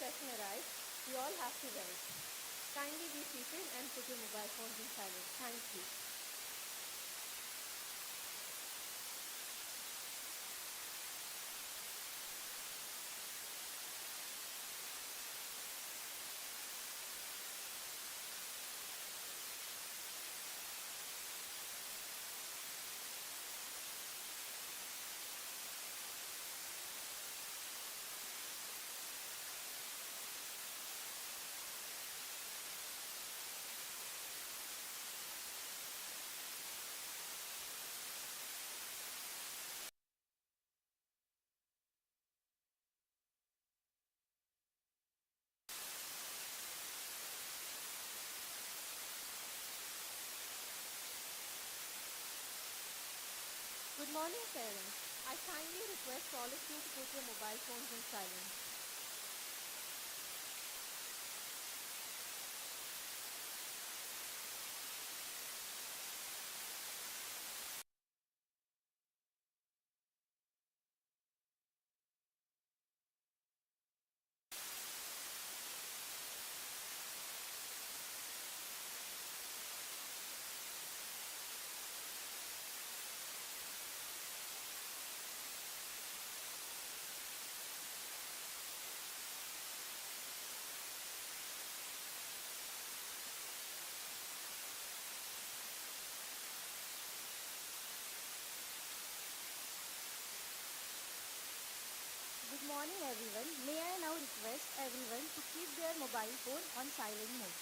session arrives, we all have to wait. Kindly be seated and put your mobile phones in silent. Thank you. Good morning, parents. I kindly request all of you to put your mobile phones in silence. Good morning everyone. May I now request everyone to keep their mobile phone on silent mode.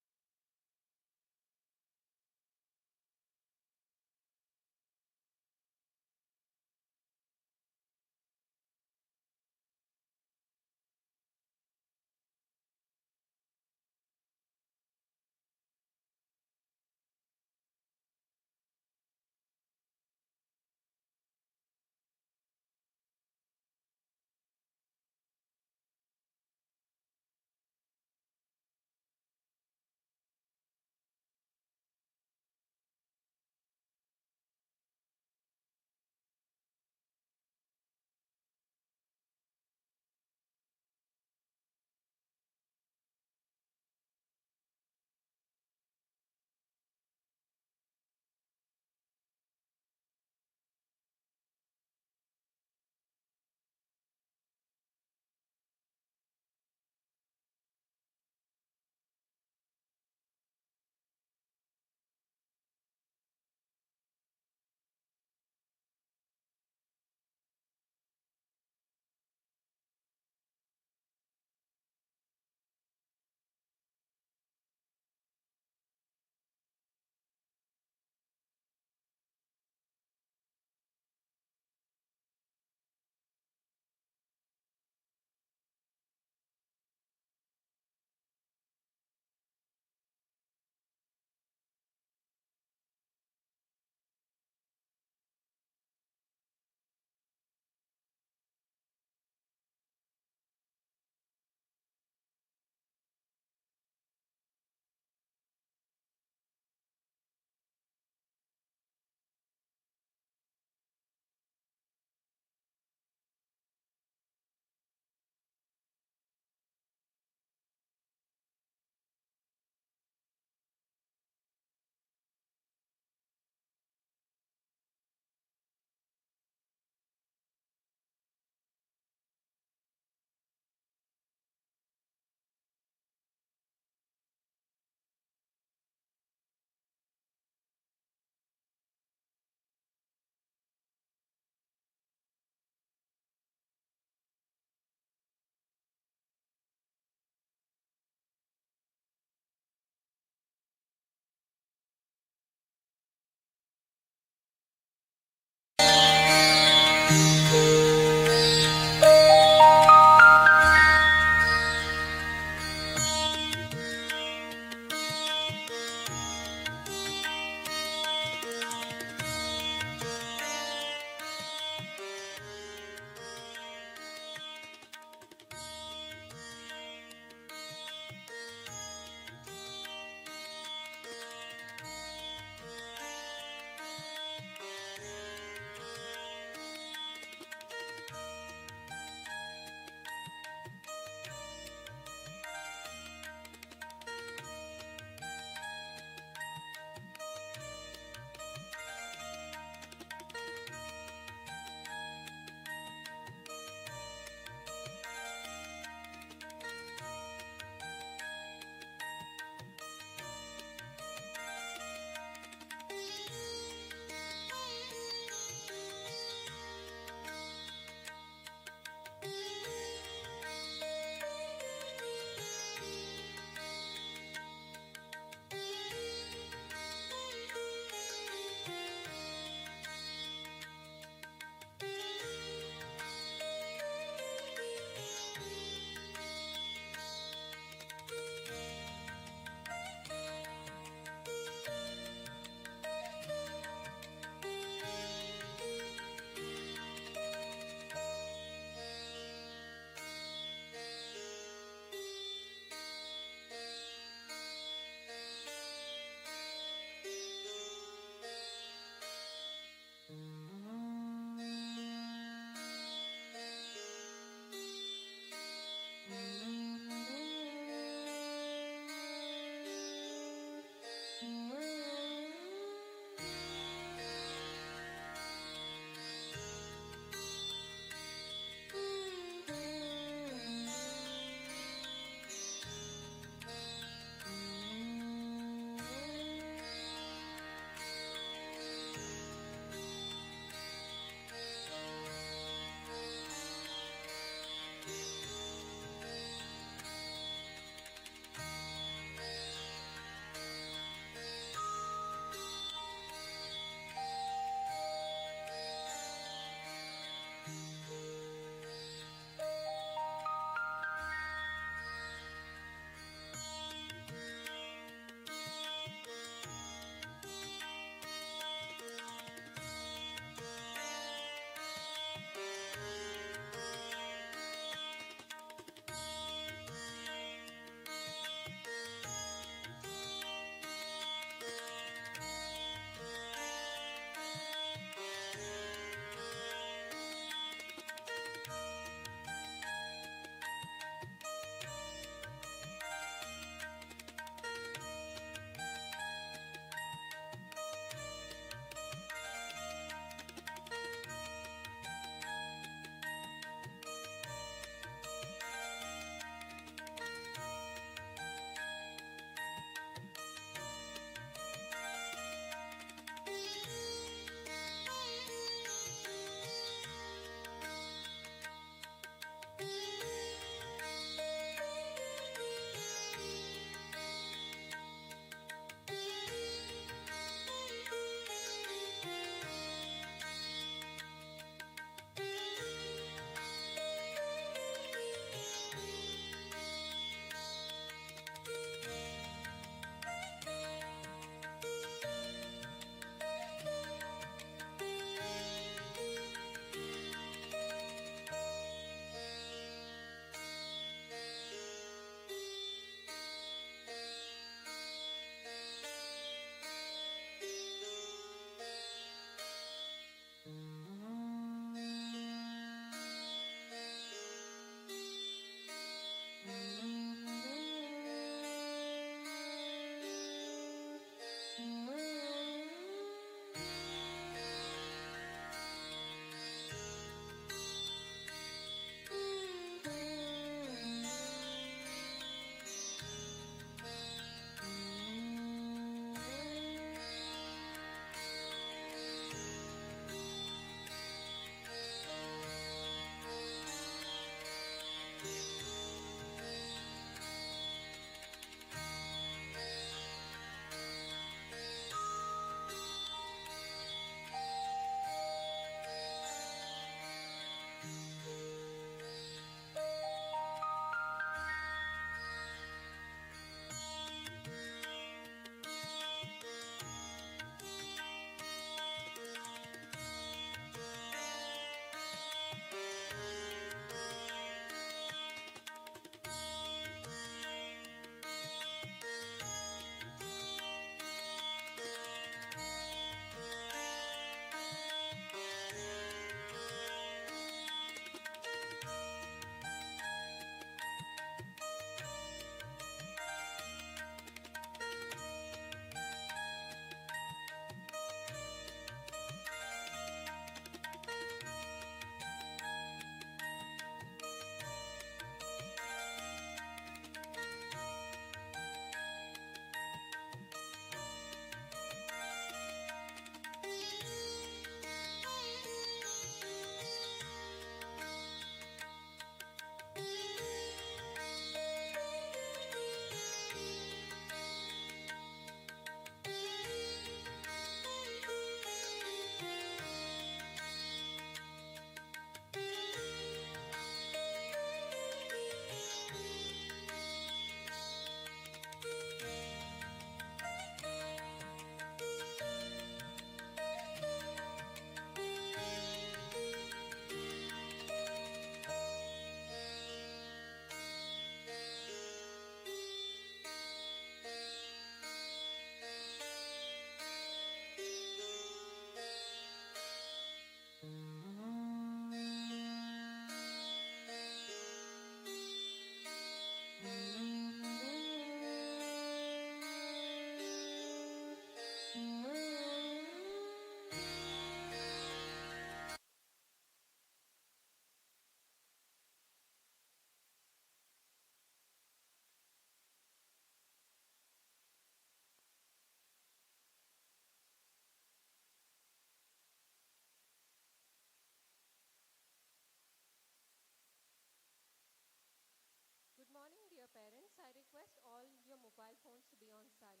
mobile phones to be on silent.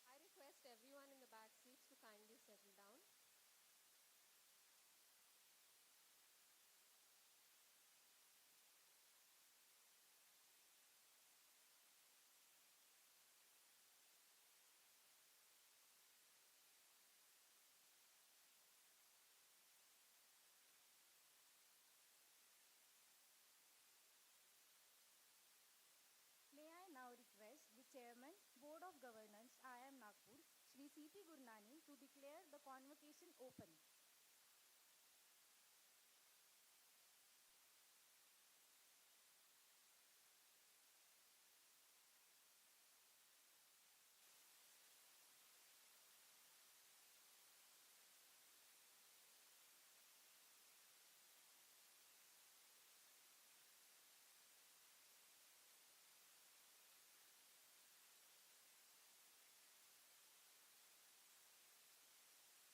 I request everyone in the back seats to kindly settle down. May I now request the Chairman, Board of Governance, IIM Nagpur, Shri C.P. Gurnani, to declare the convocation open.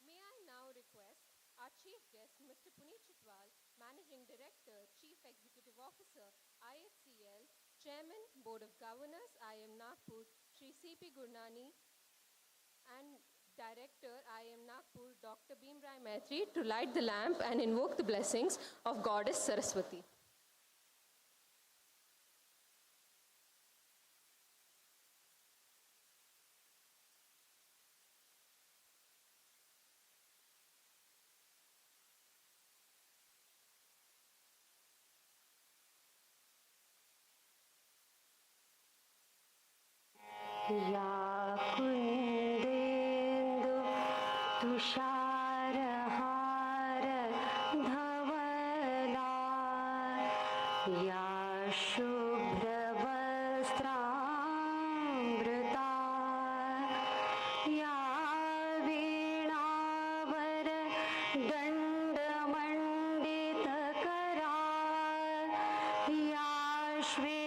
May I now request our Chief Guest, Mr. Puneet Chitwal, Managing Director, Chief Executive Officer, IHCL, Chairman, Board of Governors, IIM Nagpur, Shri C.P. Gurnani, and Director, IIM Nagpur, Dr. Bhimrai Maitri, to light the lamp and invoke the blessings of Goddess Saraswati. या कुन्देन्दु तुषारहार धवला या शुभ्रवस्त्रामृता या वीणावर दण्डमण्डितकरा या श्वेतपद्मासना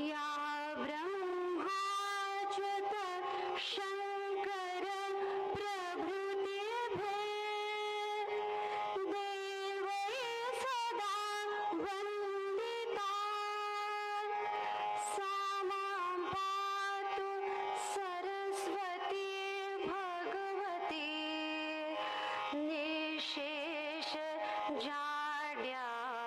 या ब्रह्माच्युत शङ्कर प्रभृतिभिः देवैः सदा वन्दिता सा मां पातु सरस्वती भगवती निशेष जाड्यापहा.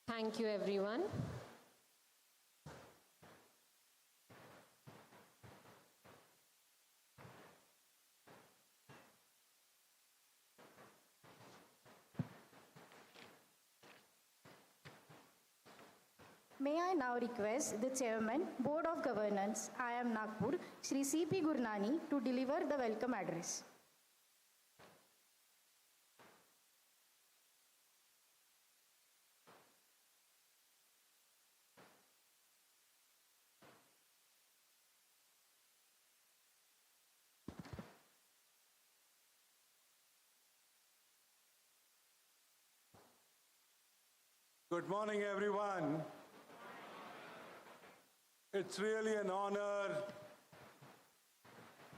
Thank you, everyone. May I now request the Chairman, Board of Governance, IIM Nagpur, Shri C.P. Gurnani, to deliver the welcome address. Good morning, everyone. It's really an honor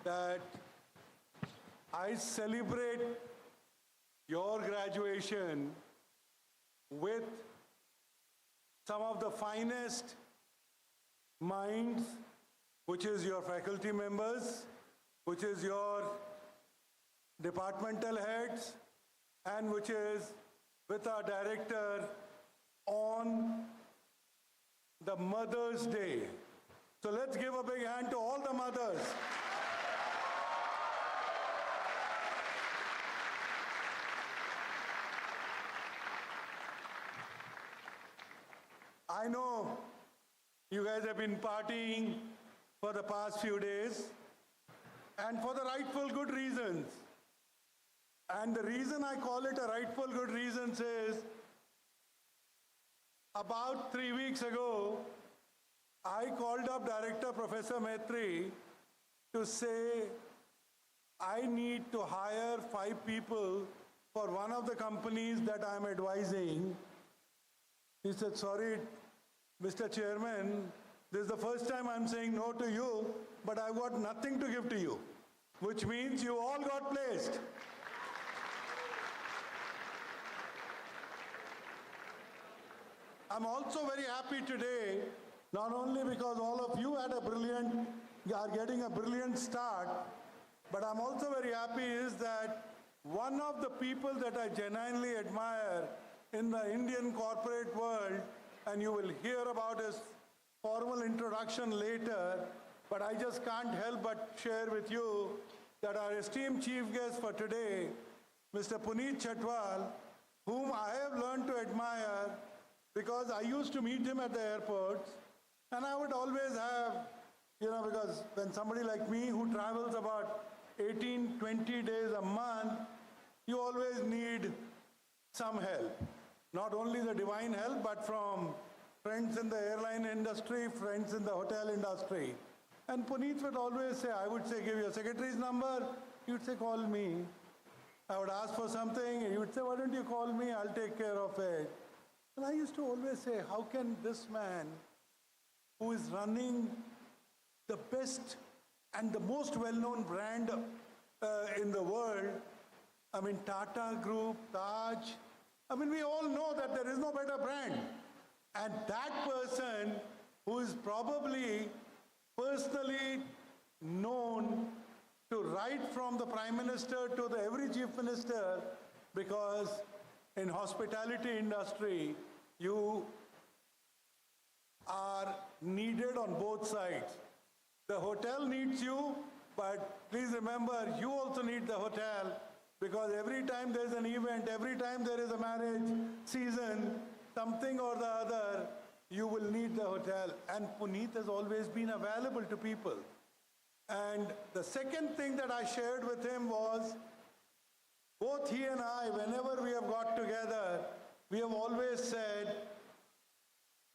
that I celebrate your graduation with some of the finest minds, which is your faculty members, which is your departmental heads, and which is with our director on the Mother's Day. So let's give a big hand to all the mothers. I know you guys have been partying for the past few days, and for the rightful good reasons. And the reason I call it a rightful good reasons is, about 3 weeks ago, I called up Director Professor Maitri to say, I need to hire 5 people for one of the companies that I'm advising. He said, sorry, Mr. Chairman, this is the first time I'm saying no to you, but I've got nothing to give to you, which means you all got placed. I'm also very happy today, not only because all of you are getting a brilliant start, but I'm also very happy is that one of the people that I genuinely admire in the Indian corporate world, and you will hear about his formal introduction later, but I just can't help but share with you that our esteemed chief guest for today, Mr. Puneet Chhatwal, whom I have learned to admire because I used to meet him at the airports, and I would always have, because when somebody like me who travels about 18, 20 days a month, you always need some help. Not only the divine help, but from friends in the airline industry, friends in the hotel industry. And Puneet would always say, I would say, give your secretary's number. He would say, call me. I would ask for something, and he would say, why don't you call me? I'll take care of it. And I used to always say, how can this man, who is running the best and the most well-known brand in the world, Tata Group, Taj, we all know that there is no better brand. And that person who is probably personally known to right from the Prime Minister to every Chief Minister, because in hospitality industry, you are needed on both sides. The hotel needs you, but please remember, you also need the hotel, because every time there's an event, every time there is a marriage season, something or the other, you will need the hotel. And Puneet has always been available to people. And the second thing that I shared with him was, both he and I, whenever we have got together, we have always said,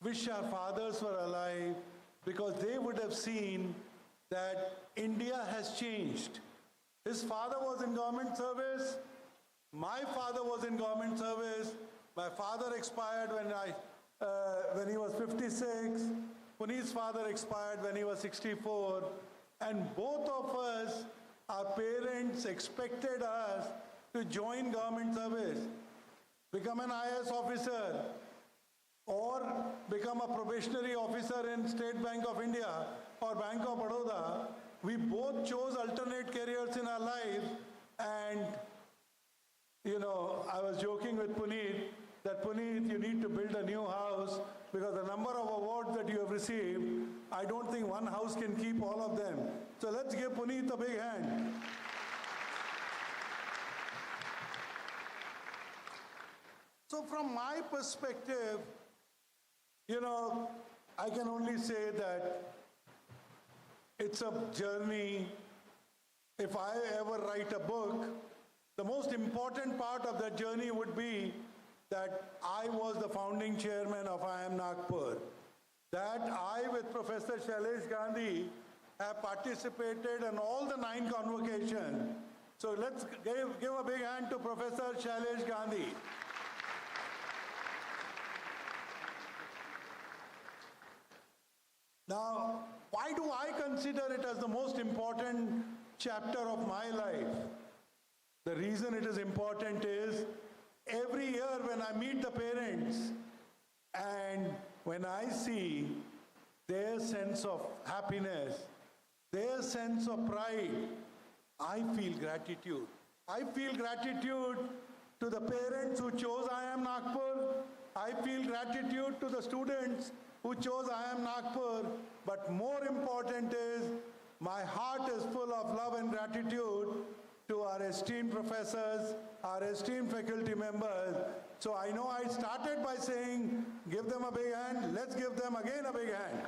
wish our fathers were alive, because they would have seen that India has changed. His father was in government service. My father was in government service. My father expired when he was 56. Puneet's father expired when he was 64. And both of us, our parents expected us to join government service, become an IAS officer, or become a probationary officer in State Bank of India or Bank of Baroda. We both chose alternate careers in our lives, and I was joking with Puneet that, Puneet, you need to build a new house, because the number of awards that you have received, I don't think one house can keep all of them. So let's give Puneet a big hand. So from my perspective, I can only say that it's a journey. If I ever write a book, the most important part of that journey would be that I was the founding chairman of IIM Nagpur. That I, with Professor Shailesh Gandhi, have participated in all the 9 convocations. So let's give a big hand to Professor Shailesh Gandhi. Now, why do I consider it as the most important chapter of my life? The reason it is important is every year when I meet the parents and when I see their sense of happiness, their sense of pride, I feel gratitude. I feel gratitude to the parents who chose IIM Nagpur. I feel gratitude to the students who chose IIM Nagpur. But more important is, my heart is full of love and gratitude to our esteemed professors, our esteemed faculty members. So I know I started by saying, give them a big hand. Let's give them again a big hand.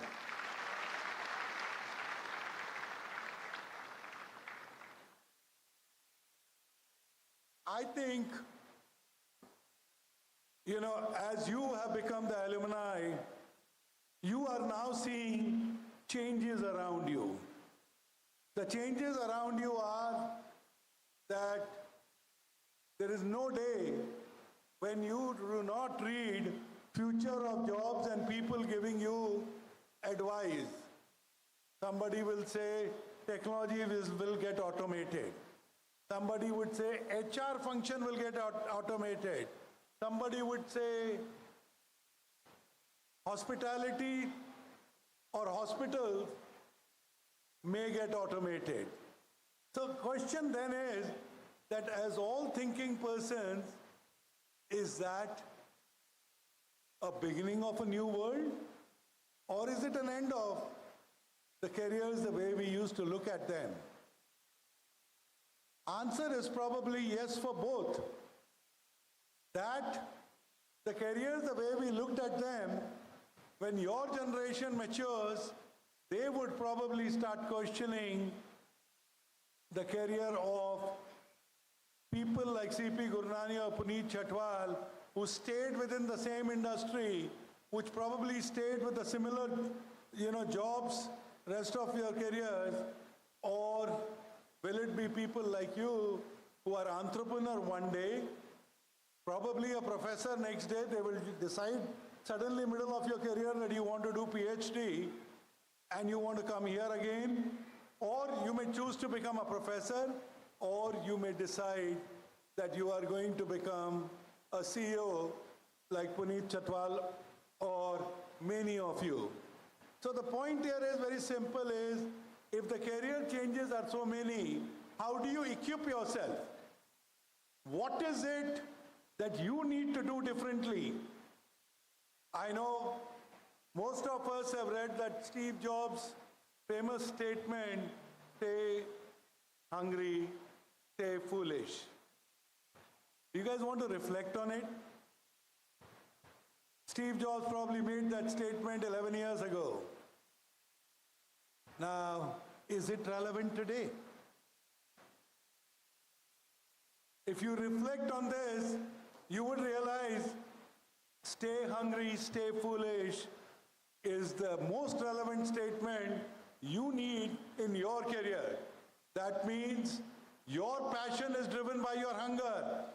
I think, as you have become the alumni, you are now seeing changes around you. The changes around you are that there is no day when you do not read future of jobs and people giving you advice. Somebody will say technology will get automated. Somebody would say HR function will get automated. Somebody would say hospitality or hospitals may get automated. So the question then is that as all thinking persons, is that a beginning of a new world? Or is it an end of the careers the way we used to look at them? Answer is probably yes for both. That the careers the way we looked at them, when your generation matures, they would probably start questioning the career of people like C.P. Gurnani or Puneet Chhatwal, who stayed within the same industry, which probably stayed with the similar, jobs rest of your careers, or will it be people like you who are entrepreneur one day, probably a professor next day, they will decide suddenly middle of your career that you want to do PhD and you want to come here again, or you may choose to become a professor, or you may decide that you are going to become a CEO like Puneet Chhatwal or many of you. So the point here is very simple is, if the career changes are so many, how do you equip yourself? What is it that you need to do differently? I know most of us have read that Steve Jobs' famous statement, stay hungry, stay foolish. Do you guys want to reflect on it? Steve Jobs probably made that statement 11 years ago. Now, is it relevant today? If you reflect on this, you would realize stay hungry, stay foolish is the most relevant statement you need in your career. That means your passion is driven by your hunger.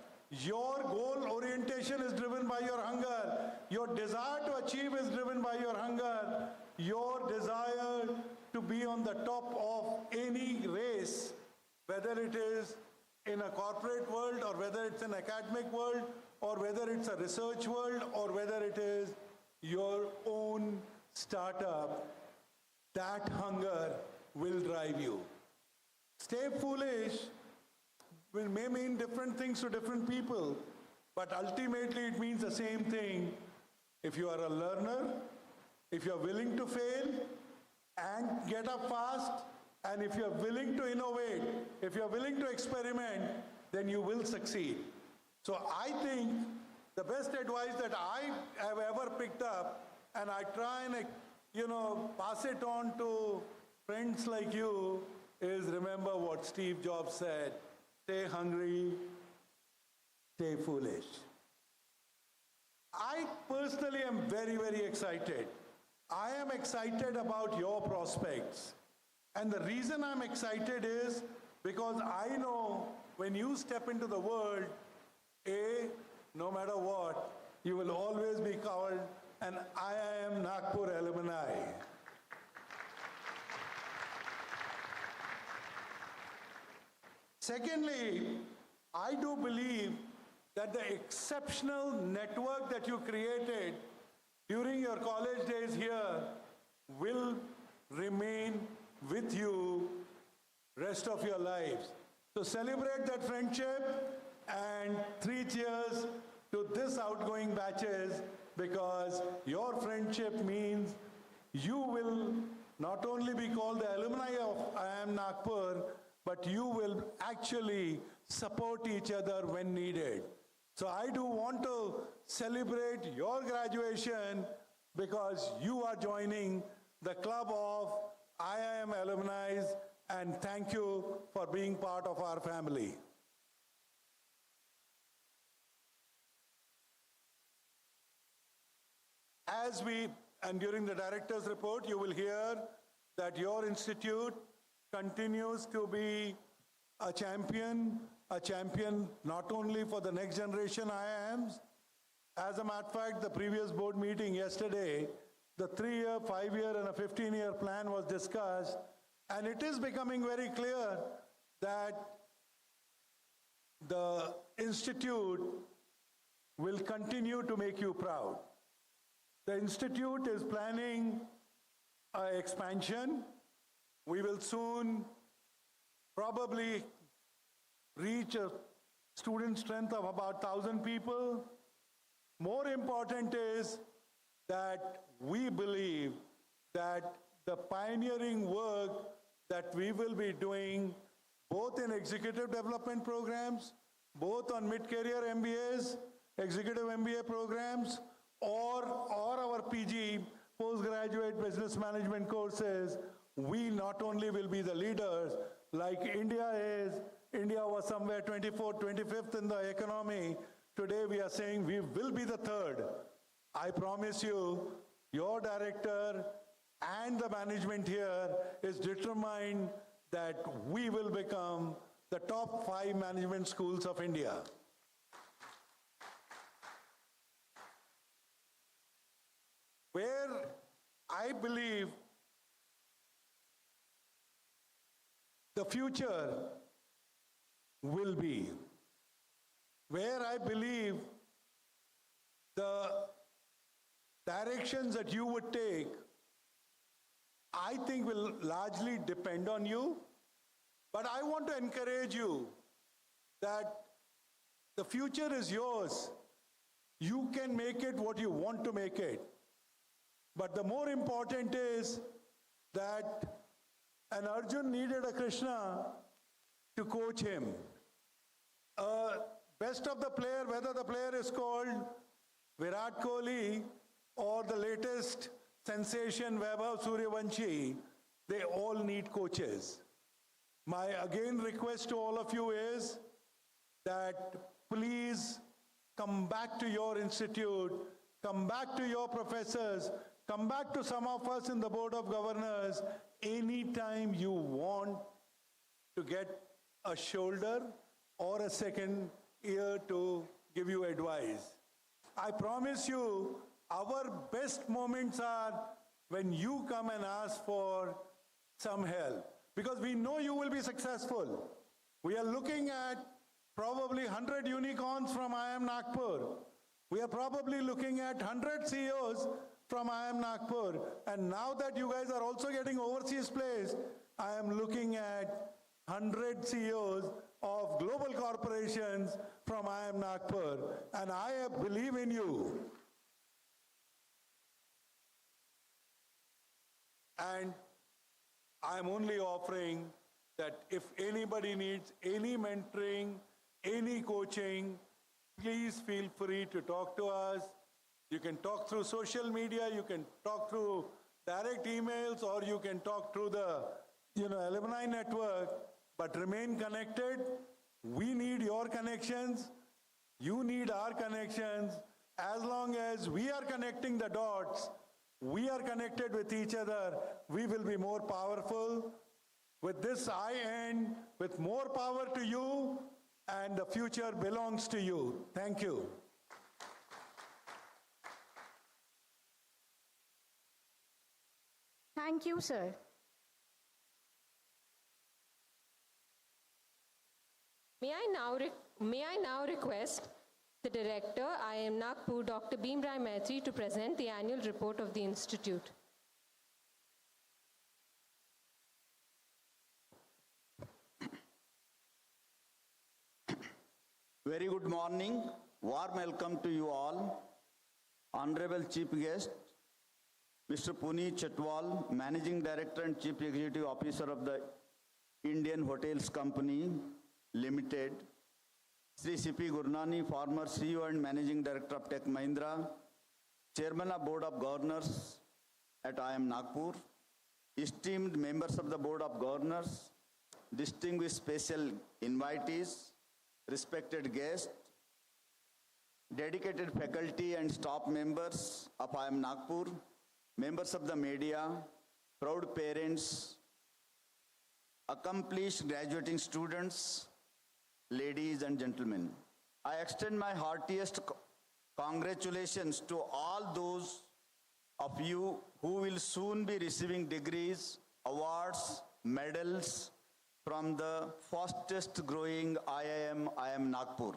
Your goal orientation is driven by your hunger. Your desire to achieve is driven by your hunger. Your desire to be on the top of any race, whether it is in a corporate world or whether it's an academic world or whether it's a research world or whether it is your own startup, that hunger will drive you. Stay foolish may mean different things to different people, but ultimately it means the same thing. If you are a learner, if you are willing to fail and get up fast, and if you are willing to innovate, if you are willing to experiment, then you will succeed. So I think the best advice that I have ever picked up, and I try and pass it on to friends like you, is remember what Steve Jobs said. Stay hungry, stay foolish. I personally am very, very excited. I am excited about your prospects. And the reason I'm excited is because I know when you step into the world, no matter what, you will always be called an IIM Nagpur alumni. Secondly, I do believe that the exceptional network that you created during your college days here will remain with you rest of your lives. So celebrate that friendship and 3 cheers to this outgoing batches, because your friendship means you will not only be called the alumni of IIM Nagpur, but you will actually support each other when needed. So I do want to celebrate your graduation because you are joining the club of IIM alumni, and thank you for being part of our family. And during the director's report, you will hear that your institute continues to be a champion not only for the next generation IIMs. As a matter of fact, the previous board meeting yesterday, the 3-year, 5-year, and a 15-year plan was discussed, and it is becoming very clear that the institute will continue to make you proud. The institute is planning an expansion. We will soon probably reach a student strength of about 1,000 people. More important is that we believe that the pioneering work that we will be doing both in executive development programs, both on mid-career MBAs, executive MBA programs, or our PG, postgraduate business management courses, we not only will be the leaders like India is. India was somewhere 24th, 25th in the economy. Today we are saying we will be the third. I promise you, your director and the management here is determined that we will become the top 5 management schools of India. Where I believe the future will be, where I believe the directions that you would take, I think will largely depend on you. But I want to encourage you that the future is yours. You can make it what you want to make it. But the more important is that an Arjun needed a Krishna to coach him. Best of the player, whether the player is called Virat Kohli or the latest sensation Vaibhav Suryavanshi, they all need coaches. My again request to all of you is that please come back to your institute, come back to your professors, come back to some of us in the Board of Governors anytime you want to get a shoulder or a second ear to give you advice. I promise you, our best moments are when you come and ask for some help, because we know you will be successful. We are looking at probably 100 unicorns from IIM Nagpur. We are probably looking at 100 CEOs from IIM Nagpur. And now that you guys are also getting overseas placed, I am looking at 100 CEOs of global corporations from IIM Nagpur. And I believe in you. And I'm only offering that if anybody needs any mentoring, any coaching, please feel free to talk to us. You can talk through social media, you can talk through direct emails, or you can talk through the alumni network, but remain connected. We need your connections. You need our connections. As long as we are connecting the dots, we are connected with each other, we will be more powerful. With this, I end with more power to you, and the future belongs to you. Thank you. Thank you, sir. May I now request the Director, IIM Nagpur, Dr. Bhimrai Maitri, to present the annual report of the Institute. Very good morning. Warm welcome to you all. Honorable Chief Guest, Mr. Puneet Chatwal, Managing Director and Chief Executive Officer of the Indian Hotels Company Limited, Sri C.P. Gurnani, former CEO and Managing Director of Tech Mahindra, Chairman of Board of Governors at IIM Nagpur, esteemed members of the Board of Governors, distinguished special invitees, respected guests, dedicated faculty and staff members of IIM Nagpur, members of the media, proud parents, accomplished graduating students, ladies and gentlemen. I extend my heartiest congratulations to all those of you who will soon be receiving degrees, awards, medals from the fastest growing IIM Nagpur.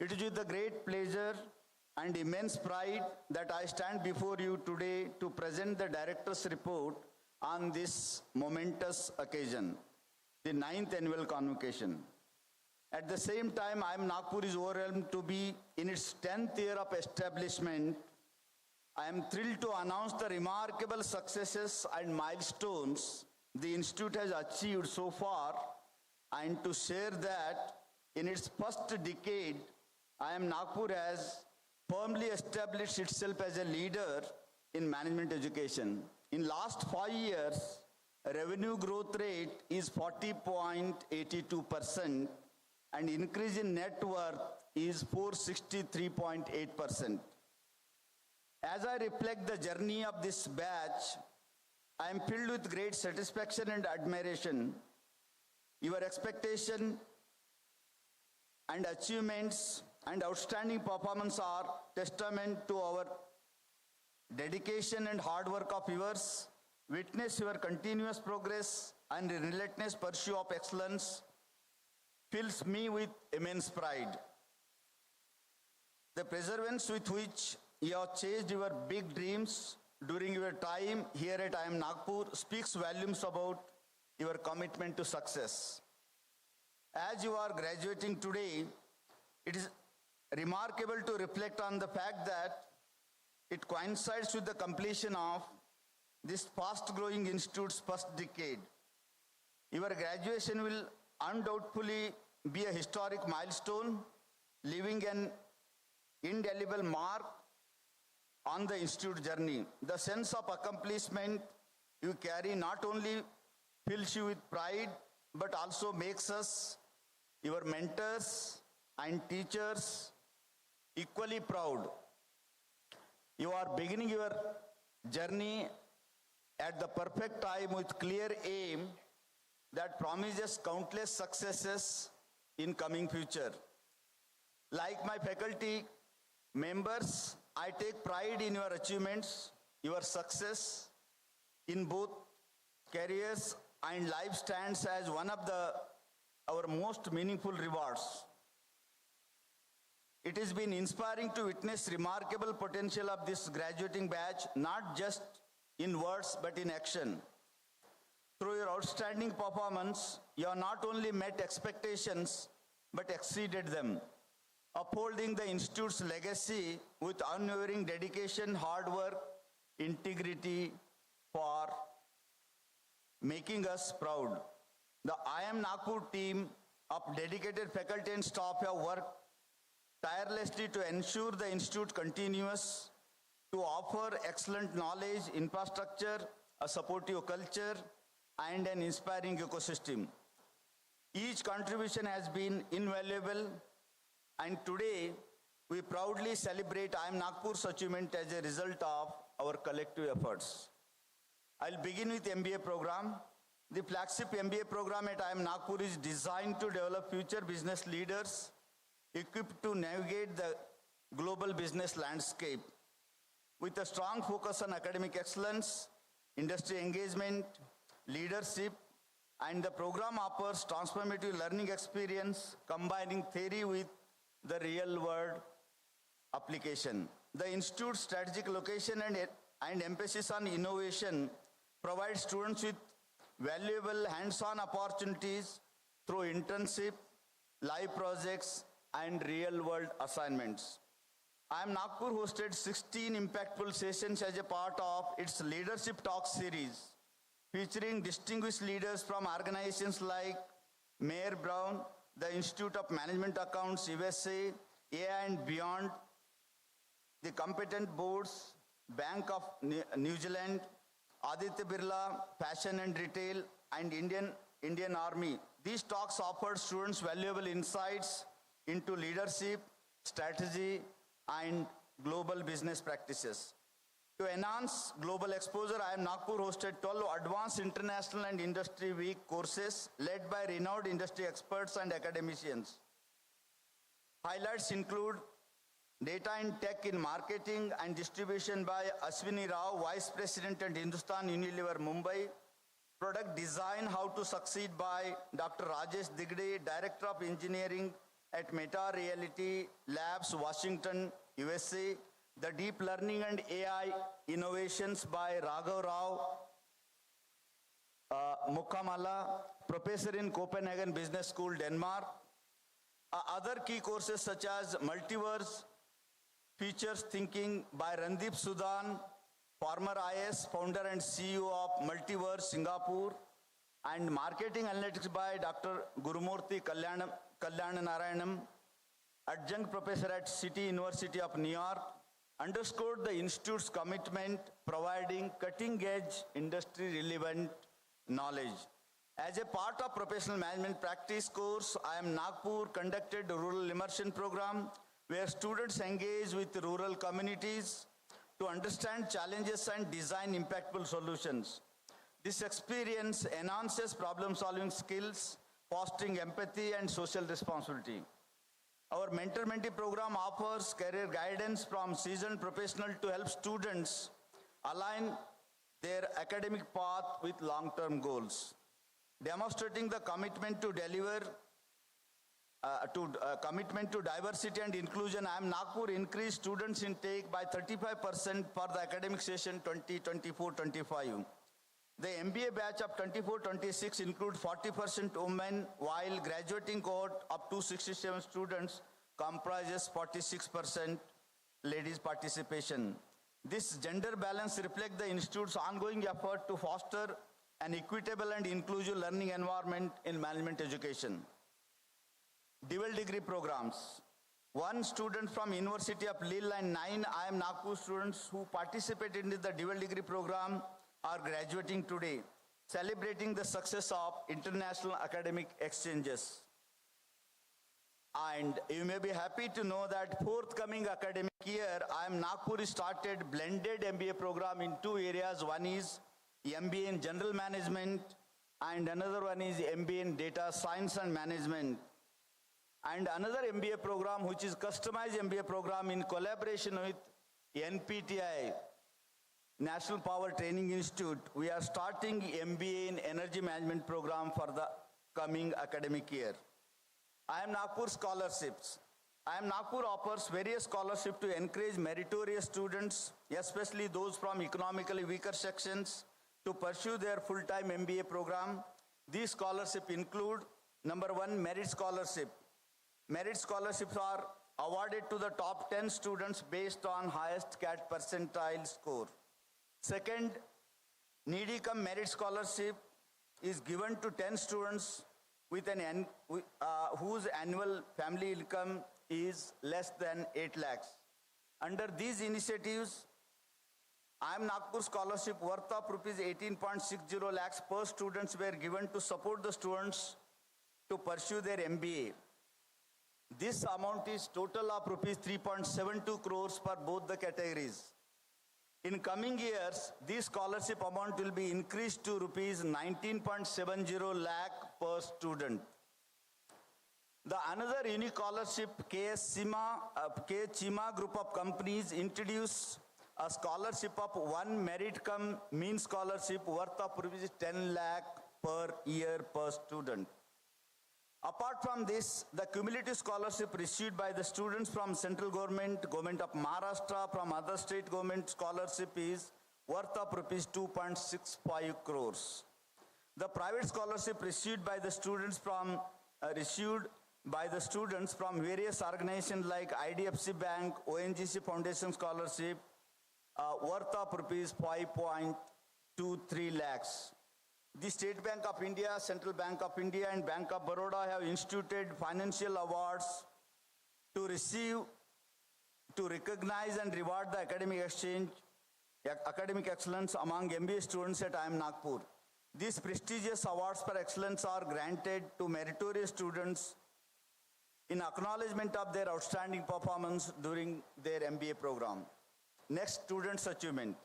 It is with a great pleasure and immense pride that I stand before you today to present the Director's report on this momentous occasion, the 9th annual convocation. At the same time, IIM Nagpur is overwhelmed to be in its 10th year of establishment. I am thrilled to announce the remarkable successes and milestones the Institute has achieved so far, and to share that in its first decade, IIM Nagpur has firmly established itself as a leader in management education. In last 5 years, revenue growth rate is 40.82% and increase in net worth is 463.8%. As I reflect the journey of this batch, I am filled with great satisfaction and admiration. Your expectation and achievements and outstanding performance are testament to our dedication and hard work of yours. Witness your continuous progress and relentless pursuit of excellence fills me with immense pride. The perseverance with which you have chased your big dreams during your time here at IIM Nagpur speaks volumes about your commitment to success. As you are graduating today, it is remarkable to reflect on the fact that it coincides with the completion of this fast-growing institute's first decade. Your graduation will undoubtedly be a historic milestone, leaving an indelible mark on the institute journey. The sense of accomplishment you carry not only fills you with pride, but also makes us, your mentors and teachers, equally proud. You are beginning your journey at the perfect time with clear aim that promises countless successes in coming future. Like my faculty members, I take pride in your achievements, your success in both careers and life stands as one of our most meaningful rewards. It has been inspiring to witness remarkable potential of this graduating batch, not just in words but in action. Through your outstanding performance, you have not only met expectations but exceeded them, upholding the Institute's legacy with unwavering dedication, hard work, integrity for making us proud. The IIM Nagpur team of dedicated faculty and staff have worked tirelessly to ensure the Institute continues to offer excellent knowledge, infrastructure, a supportive culture, and an inspiring ecosystem. Each contribution has been invaluable, and today we proudly celebrate IIM Nagpur's achievement as a result of our collective efforts. I'll begin with MBA program. The flagship MBA program at IIM Nagpur is designed to develop future business leaders equipped to navigate the global business landscape. With a strong focus on academic excellence, industry engagement, leadership, And the program offers transformative learning experience, combining theory with the real world application. The institute's strategic location and emphasis on innovation provides students with valuable hands-on opportunities through internship, live projects, and real-world assignments. IIM Nagpur hosted 16 impactful sessions as a part of its Leadership Talks series, featuring distinguished leaders from organizations like Mayer Brown, the Institute of Management Accounts, USA, AI and Beyond, the competent boards, Bank of New Zealand, Aditya Birla, Fashion and Retail, and Indian Army. These talks offered students valuable insights into leadership, strategy, and global business practices. To enhance global exposure, IIM Nagpur hosted 12 Advanced International and Industry Week courses led by renowned industry experts and academicians. Highlights include Data and Tech in Marketing and Distribution by Ashwini Rao, Vice President at Hindustan Unilever Mumbai. Product Design, How to Succeed by Dr. Rajesh Digde, Director of Engineering at Meta Reality Labs, Washington, USA. The Deep Learning and AI Innovations by Raghav Rao Mukhamala, Professor in Copenhagen Business School, Denmark. Other key courses such as Multiverse, Features Thinking by Randeep Sudan, former IS, founder and CEO of Multiverse Singapore, and Marketing Analytics by Dr. Gurumurthy Kalyanarayanam, adjunct professor at City University of New York, underscored the Institute's commitment providing cutting-edge industry-relevant knowledge. As a part of professional management practice course, IIM Nagpur conducted a rural immersion program where students engage with rural communities to understand challenges and design impactful solutions. This experience enhances problem-solving skills, fostering empathy and social responsibility. Our mentor-mentee program offers career guidance from seasoned professionals to help students align their academic path with long-term goals. Demonstrating the commitment to diversity and inclusion, IIM Nagpur increased students intake by 35% for the academic session 2024-25. The MBA batch of 24-26 includes 40% women, while graduating cohort of 267 students comprises 46% ladies participation. This gender balance reflects the Institute's ongoing effort to foster an equitable and inclusive learning environment in management education. Dual degree programs. 1 student from University of Lille and 9 IIM Nagpur students who participated in the dual degree program are graduating today, celebrating the success of international academic exchanges. And you may be happy to know that forthcoming academic year, IIM Nagpur started blended MBA program in 2 areas. One is MBA in General Management and another one is MBA in Data Science and Management. And another MBA program which is customized MBA program in collaboration with NPTI, National Power Training Institute. We are starting MBA in Energy Management program for the coming academic year. IIM Nagpur scholarships. IIM Nagpur offers various scholarships to encourage meritorious students, especially those from economically weaker sections, to pursue their full-time MBA program. These scholarships include, number 1, merit scholarship. Merit scholarships are awarded to the top 10 students based on highest CAT percentile score. Second, needy cum merit scholarship is given to 10 students with whose annual family income is less than 8 lakhs. Under these initiatives, IIM Nagpur scholarship worth of rupees 18.60 lakhs per students were given to support the students to pursue their MBA. This amount is total of rupees 3.72 crores for both the categories. In coming years, this scholarship amount will be increased to rupees 19.70 lakh per student. The another unique scholarship, K Chima group of companies introduced a scholarship of 1 merit cum mean scholarship worth of rupees 10 lakh per year per student. Apart from this, the cumulative scholarship received by the students from central government, government of Maharashtra, from other state government scholarship is worth of rupees 2.65 crores. The private scholarship received by the students from various organizations like IDFC Bank, ONGC Foundation Scholarship, worth of rupees 5.23 lakhs. The State Bank of India, Central Bank of India, and Bank of Baroda have instituted financial awards to recognize and reward the academic excellence among MBA students at IIM Nagpur. These prestigious awards for excellence are granted to meritorious students in acknowledgement of their outstanding performance during their MBA program. Next, students' achievement.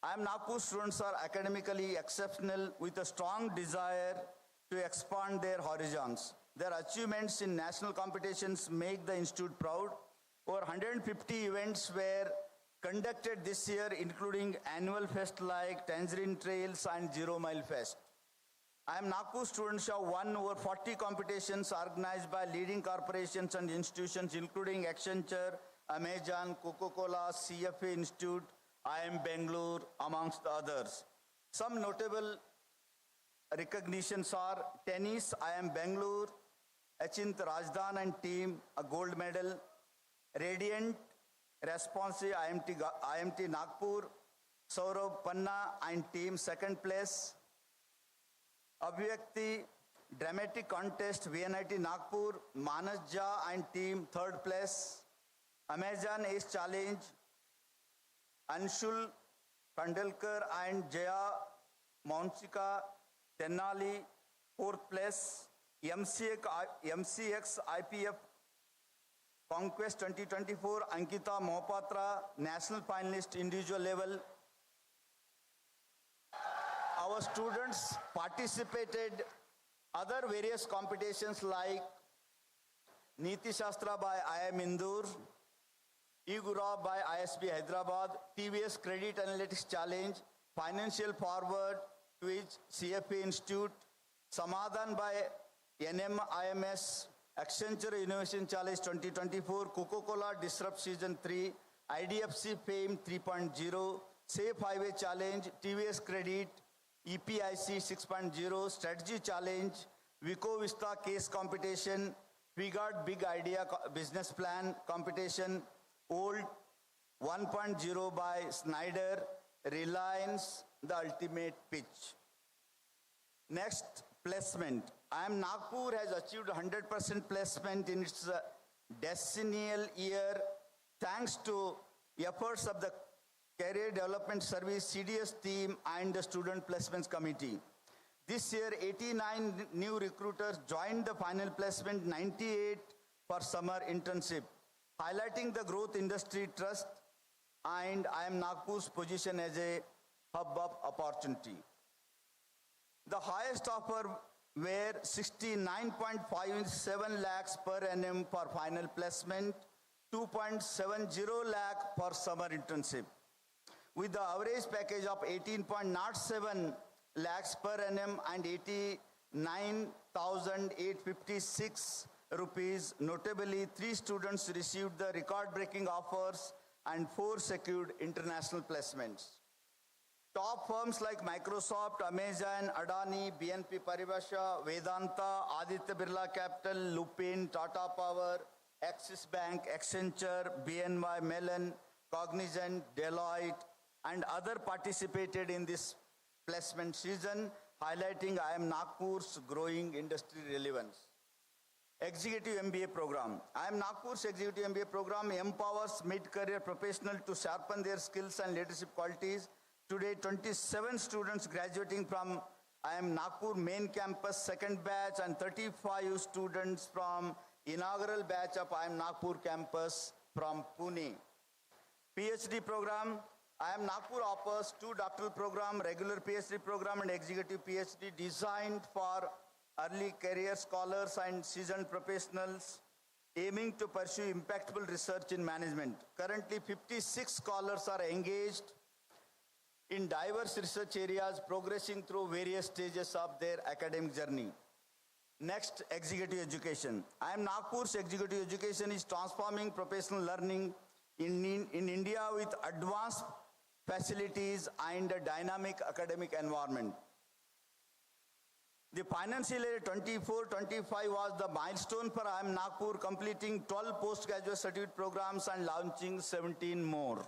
IIM Nagpur students are academically exceptional with a strong desire to expand their horizons. Their achievements in national competitions make the institute proud. Over 150 events were conducted this year, including annual fest like Tangerine Trails and Zero Mile Fest. IIM Nagpur students have won over 40 competitions organized by leading corporations and institutions, including Accenture, Amazon, Coca-Cola, CFA Institute, IIM Bangalore, amongst others. Some notable recognitions are tennis, IIM Bangalore, Achint Rajdan and team, a gold medal, Radiant, Responsive, IMT Nagpur, Saurabh Panna and team, second place, Abhyakti, dramatic contest, VNIT Nagpur, Manas Jha and team, third place, Amazon Ace Challenge, Anshul Kandalkar and Jaya Mounsika Tenali, fourth place, MCX IPF Conquest 2024, Ankita Mohapatra, national finalist individual level. Our students participated other various competitions like Niti Shastra by IIM Indore, E-Gura by ISB Hyderabad, TVS Credit Analytics Challenge, Financial Forward Quiz, CFA Institute, Samadhan by NMIMS, Accenture Innovation Challenge 2024, Coca-Cola Disrupt Season 3, IDFC Fame 3.0, Safe Highway Challenge, TVS Credit, EPIC 6.0, Strategy Challenge, Vico Vista Case Competition, Figured Big Idea Business Plan Competition, Old 1.0 by Snyder, Reliance, The Ultimate Pitch. Next, placement. IIM Nagpur has achieved 100% placement in its decennial year thanks to efforts of the Career Development Service CDS team and the Student Placements Committee. This year, 89 new recruiters joined the final placement, 98 for summer internship, highlighting the growth industry trust and IIM Nagpur's position as a hub of opportunity. The highest offer were 69.57 lakhs per annum for final placement, 2.70 lakh for summer internship. With the average package of 18.07 lakhs per annum and 89,856 rupees, notably 3 students received the record-breaking offers and 4 secured international placements. Top firms like Microsoft, Amazon, Adani, BNP Paribas, Vedanta, Aditya Birla Capital, Lupin, Tata Power, Axis Bank, Accenture, BNY Mellon, Cognizant, Deloitte, and other participated in this placement season, highlighting IIM Nagpur's growing industry relevance. Executive MBA program. IIM Nagpur's Executive MBA program empowers mid-career professionals to sharpen their skills and leadership qualities. Today, 27 students graduating from IIM Nagpur main campus second batch and 35 students from inaugural batch of IIM Nagpur campus from Pune. PhD program. IIM Nagpur offers 2 doctoral programs, regular PhD program and executive PhD designed for early career scholars and seasoned professionals aiming to pursue impactful research in management. Currently, 56 scholars are engaged in diverse research areas, progressing through various stages of their academic journey. Next, executive education. IIM Nagpur's executive education is transforming professional learning in India with advanced facilities and a dynamic academic environment. The financial year 24-25 was the milestone for IIM Nagpur, completing 12 postgraduate certificate programs and launching 17 more.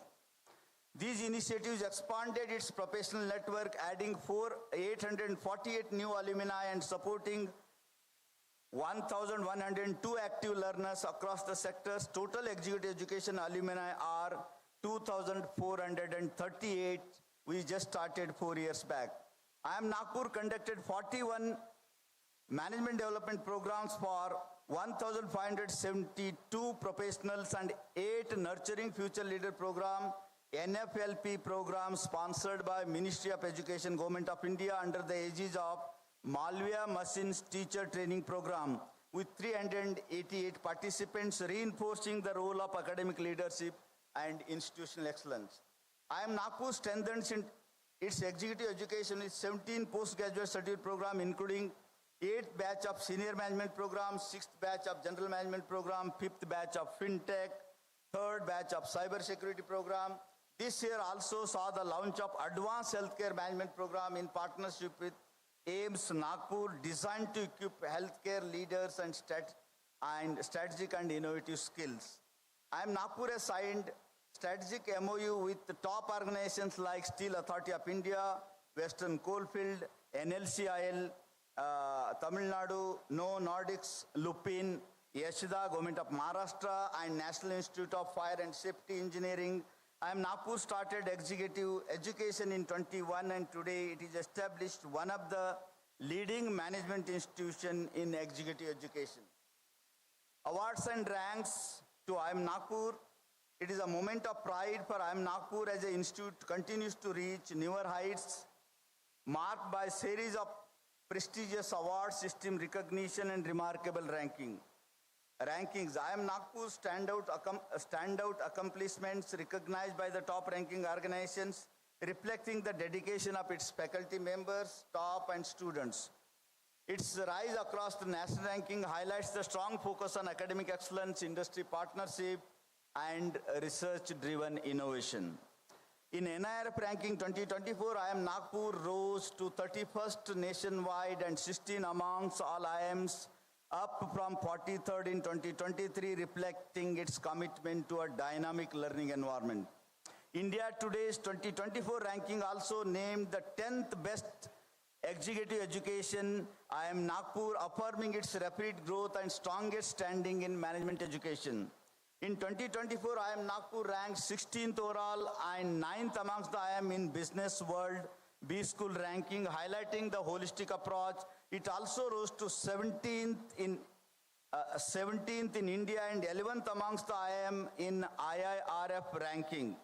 These initiatives expanded its professional network, adding 848 new alumni and supporting 1,102 active learners across the sectors. Total executive education alumni are 2,438. We just started 4 years back. IIM Nagpur conducted 41 management development programs for 1,572 professionals and 8 nurturing future leader program, NFLP program sponsored by Ministry of Education, Government of India under the aegis of Malviya Machines Teacher Training Program with 388 participants, reinforcing the role of academic leadership and institutional excellence. IIM Nagpur strengthens its executive education with 17 postgraduate certificate program, including 8th batch of senior management program, 6th batch of general management program, 5th batch of fintech, 3rd batch of cyber security program. This year also saw the launch of advanced healthcare management program in partnership with IIM Nagpur, designed to equip healthcare leaders and strategic and innovative skills. IIM Nagpur has signed strategic MOU with the top organizations like Steel Authority of India, Western Coalfield, NLCIL, Tamil Nadu, No Nordics, Lupin, Yashida, Government of Maharashtra, and National Institute of Fire and Safety Engineering. IIM Nagpur started executive education in 21, and today it is established one of the leading management institutions in executive education. Awards and ranks to IIM Nagpur. It is a moment of pride for IIM Nagpur as an institute continues to reach newer heights, marked by a series of prestigious awards, system recognition, and remarkable rankings. IIM Nagpur's standout accomplishments recognized by the top ranking organizations, reflecting the dedication of its faculty members, staff, and students. Its rise across the national ranking highlights the strong focus on academic excellence, industry partnership, and research-driven innovation. In NIRF ranking 2024, IIM Nagpur rose to 31st nationwide and 16 amongst all IIMs, up from 43rd in 2023, reflecting its commitment to a dynamic learning environment. India Today's 2024 ranking also named the 10th best executive education IIM Nagpur, affirming its rapid growth and strongest standing in management education. In 2024, IIM Nagpur ranked 16th overall and 9th amongst the IIM in Business World B-School ranking, highlighting the holistic approach. It also rose to 17th in India and 11th amongst the IIM in IIRF ranking.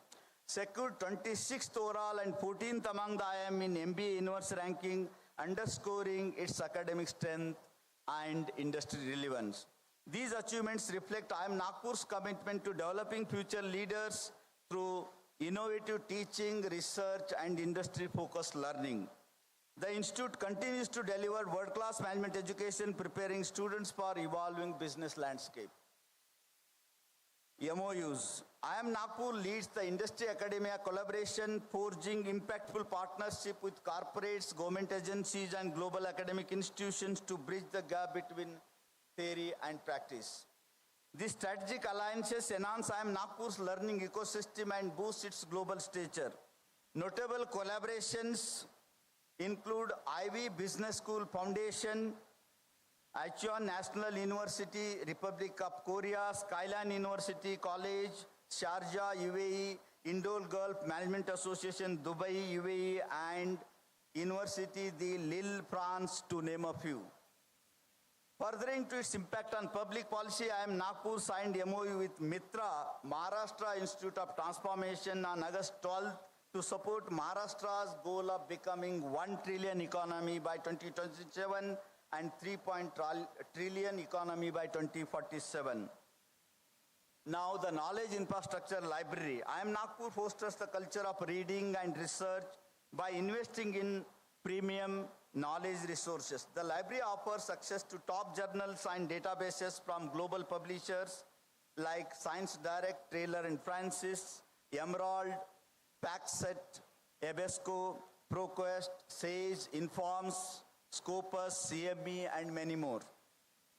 Secured 26th overall and 14th among the IIM in MBA Universe ranking, underscoring its academic strength and industry relevance. These achievements reflect IIM Nagpur's commitment to developing future leaders through innovative teaching, research, and industry-focused learning. The institute continues to deliver world-class management education, preparing students for evolving business landscape. MOUs. IIM Nagpur leads the industry-academia collaboration, forging impactful partnership with corporates, government agencies, and global academic institutions to bridge the gap between theory and practice. These strategic alliances enhance IIM Nagpur's learning ecosystem and boost its global stature. Notable collaborations include Ivy Business School Foundation, Aicheon National University, Republic of Korea, Skyline University College, Sharjah, UAE, Indore Gulf Management Association, Dubai, UAE, and University de Lille, France, to name a few. Furthering to its impact on public policy, IIM Nagpur signed MOU with Mitra, Maharashtra Institute of Transformation on August 12th to support Maharashtra's goal of becoming 1 trillion economy by 2027 and 3 trillion economy by 2047. Now, the Knowledge Infrastructure Library. IIM Nagpur fosters the culture of reading and research, by investing in premium knowledge resources. The library offers access to top journals and databases from global publishers like Science Direct, Taylor and Francis, Emerald, PacSet, Ebesco, ProQuest, Sage, Informs, Scopus, CME, and many more.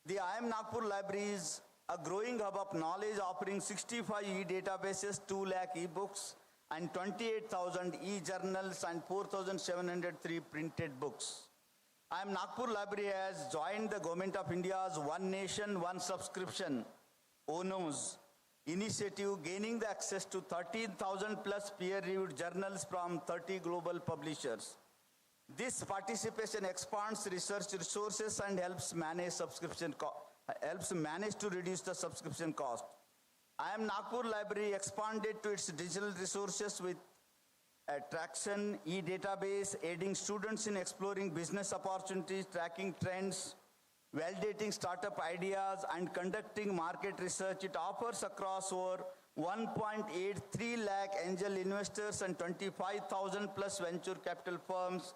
The IIM Nagpur Library is a growing hub of knowledge offering 65 e-databases, 2 lakh e-books, and 28,000 e-journals and 4,703 printed books. IIM Nagpur Library has joined the Government of India's One Nation, One Subscription, ONOS, initiative, gaining the access to 13,000 plus peer-reviewed journals from 30 global publishers. This participation expands research resources and helps manage to reduce the subscription cost. IIM Nagpur Library expanded to its digital resources with Traction e-database, aiding students in exploring business opportunities, tracking trends, validating startup ideas, and conducting market research. It offers across over 1.83 lakh angel investors and 25,000 plus venture capital firms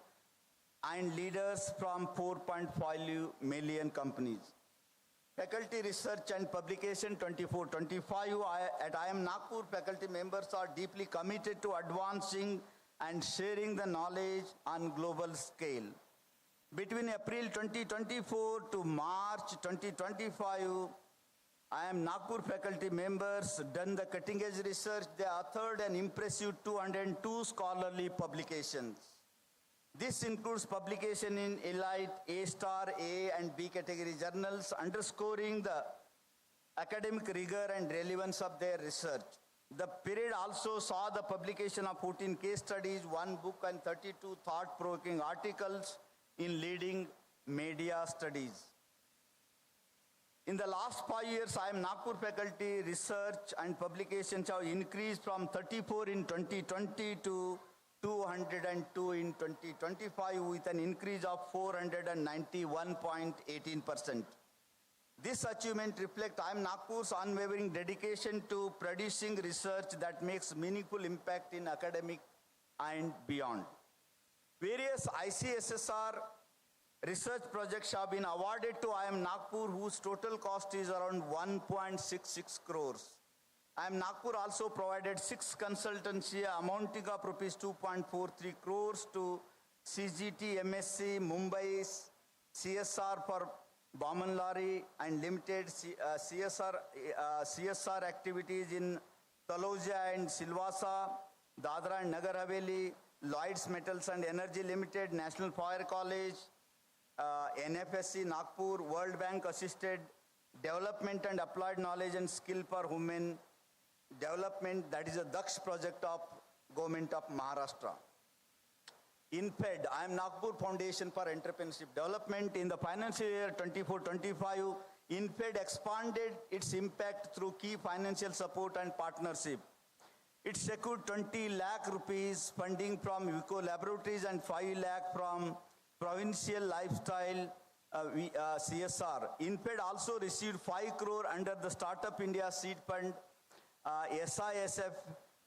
and leaders from 4.5 million companies. Faculty Research and Publication 24-25 at IIM Nagpur, faculty members are deeply committed to advancing and sharing the knowledge on global scale. Between April 2024 to March 2025, IIM Nagpur faculty members done the cutting-edge research. They authored an impressive 202 scholarly publications. This includes publication in elite A-star, A and B category journals, underscoring the academic rigor and relevance of their research. The period also saw the publication of 14 case studies, 1 book and 32 thought-provoking articles in leading media studies. In the last 5 years, IIM Nagpur faculty research and publications have increased from 34 in 2020 to 202 in 2025 with an increase of 491.18%. This achievement reflects IIM Nagpur's unwavering dedication to producing research that makes meaningful impact in academic and beyond. Various ICSSR research projects have been awarded to IIM Nagpur, whose total cost is around 1.66 crores. IIM Nagpur also provided 6 consultancy amounting of rupees 2.43 crores to CGT MSc Mumbai, CSR for Bamanlari and limited CSR activities in Taloja and Silvassa, Dadra and Nagar Haveli, Lloyds Metals and Energy Limited, National Fire College, NFSC Nagpur, World Bank assisted development and applied knowledge and skill for women development, that is a Daksh project of Government of Maharashtra. INFED, IIM Nagpur Foundation for Entrepreneurship Development. In the financial year 24-25, INFED expanded its impact through key financial support and partnership. It secured 20 lakh rupees funding from UCO Laboratories and 5 lakh from Provincial Lifestyle CSR. INFED also received 5 crore under the Startup India Seed Fund SISF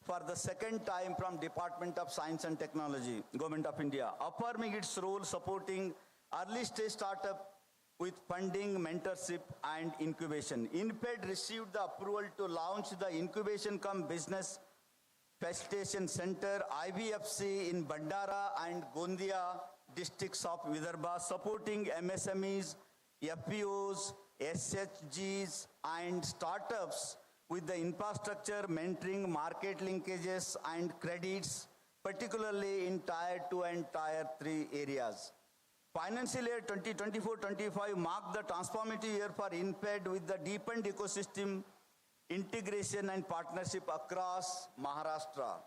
for the second time from Department of Science and Technology, Government of India, affirming its role supporting early stage startup with funding, mentorship and incubation. INFED received the approval to launch the Incubation cum Business Facilitation Center IBFC in Bandara and Gondia districts of Vidarbha, supporting MSMEs, FPOs, SHGs and startups with the infrastructure, mentoring, market linkages and credits, particularly in Tier 2 and Tier 3 areas. Financial year 2024-25 marked the transformative year for INFED with the deepened ecosystem integration and partnership across Maharashtra.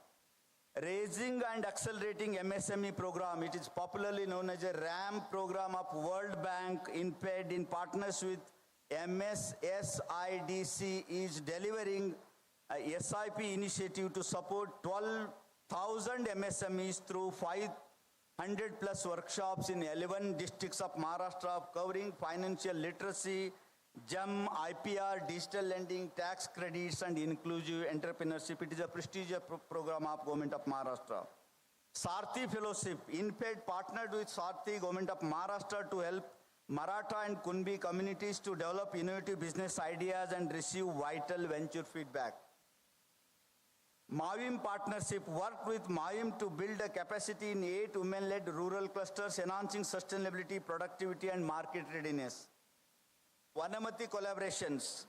Raising and accelerating MSME program, it is popularly known as a RAM program of World Bank, INFED in partnership with MSSIDC is delivering a SIP initiative to support 12,000 MSMEs through 500 plus workshops in 11 districts of Maharashtra covering financial literacy, GEM, IPR, digital lending, tax credits and inclusive entrepreneurship. It is a prestigious program of Government of Maharashtra. Sarthi Fellowship. INPED partnered with Sarthi, Government of Maharashtra, to help Maratha and Kunbi communities to develop innovative business ideas and receive vital venture feedback. IIM partnership worked with IIM to build a capacity in 8 women-led rural clusters, enhancing sustainability, productivity, and market readiness. Vanamati collaborations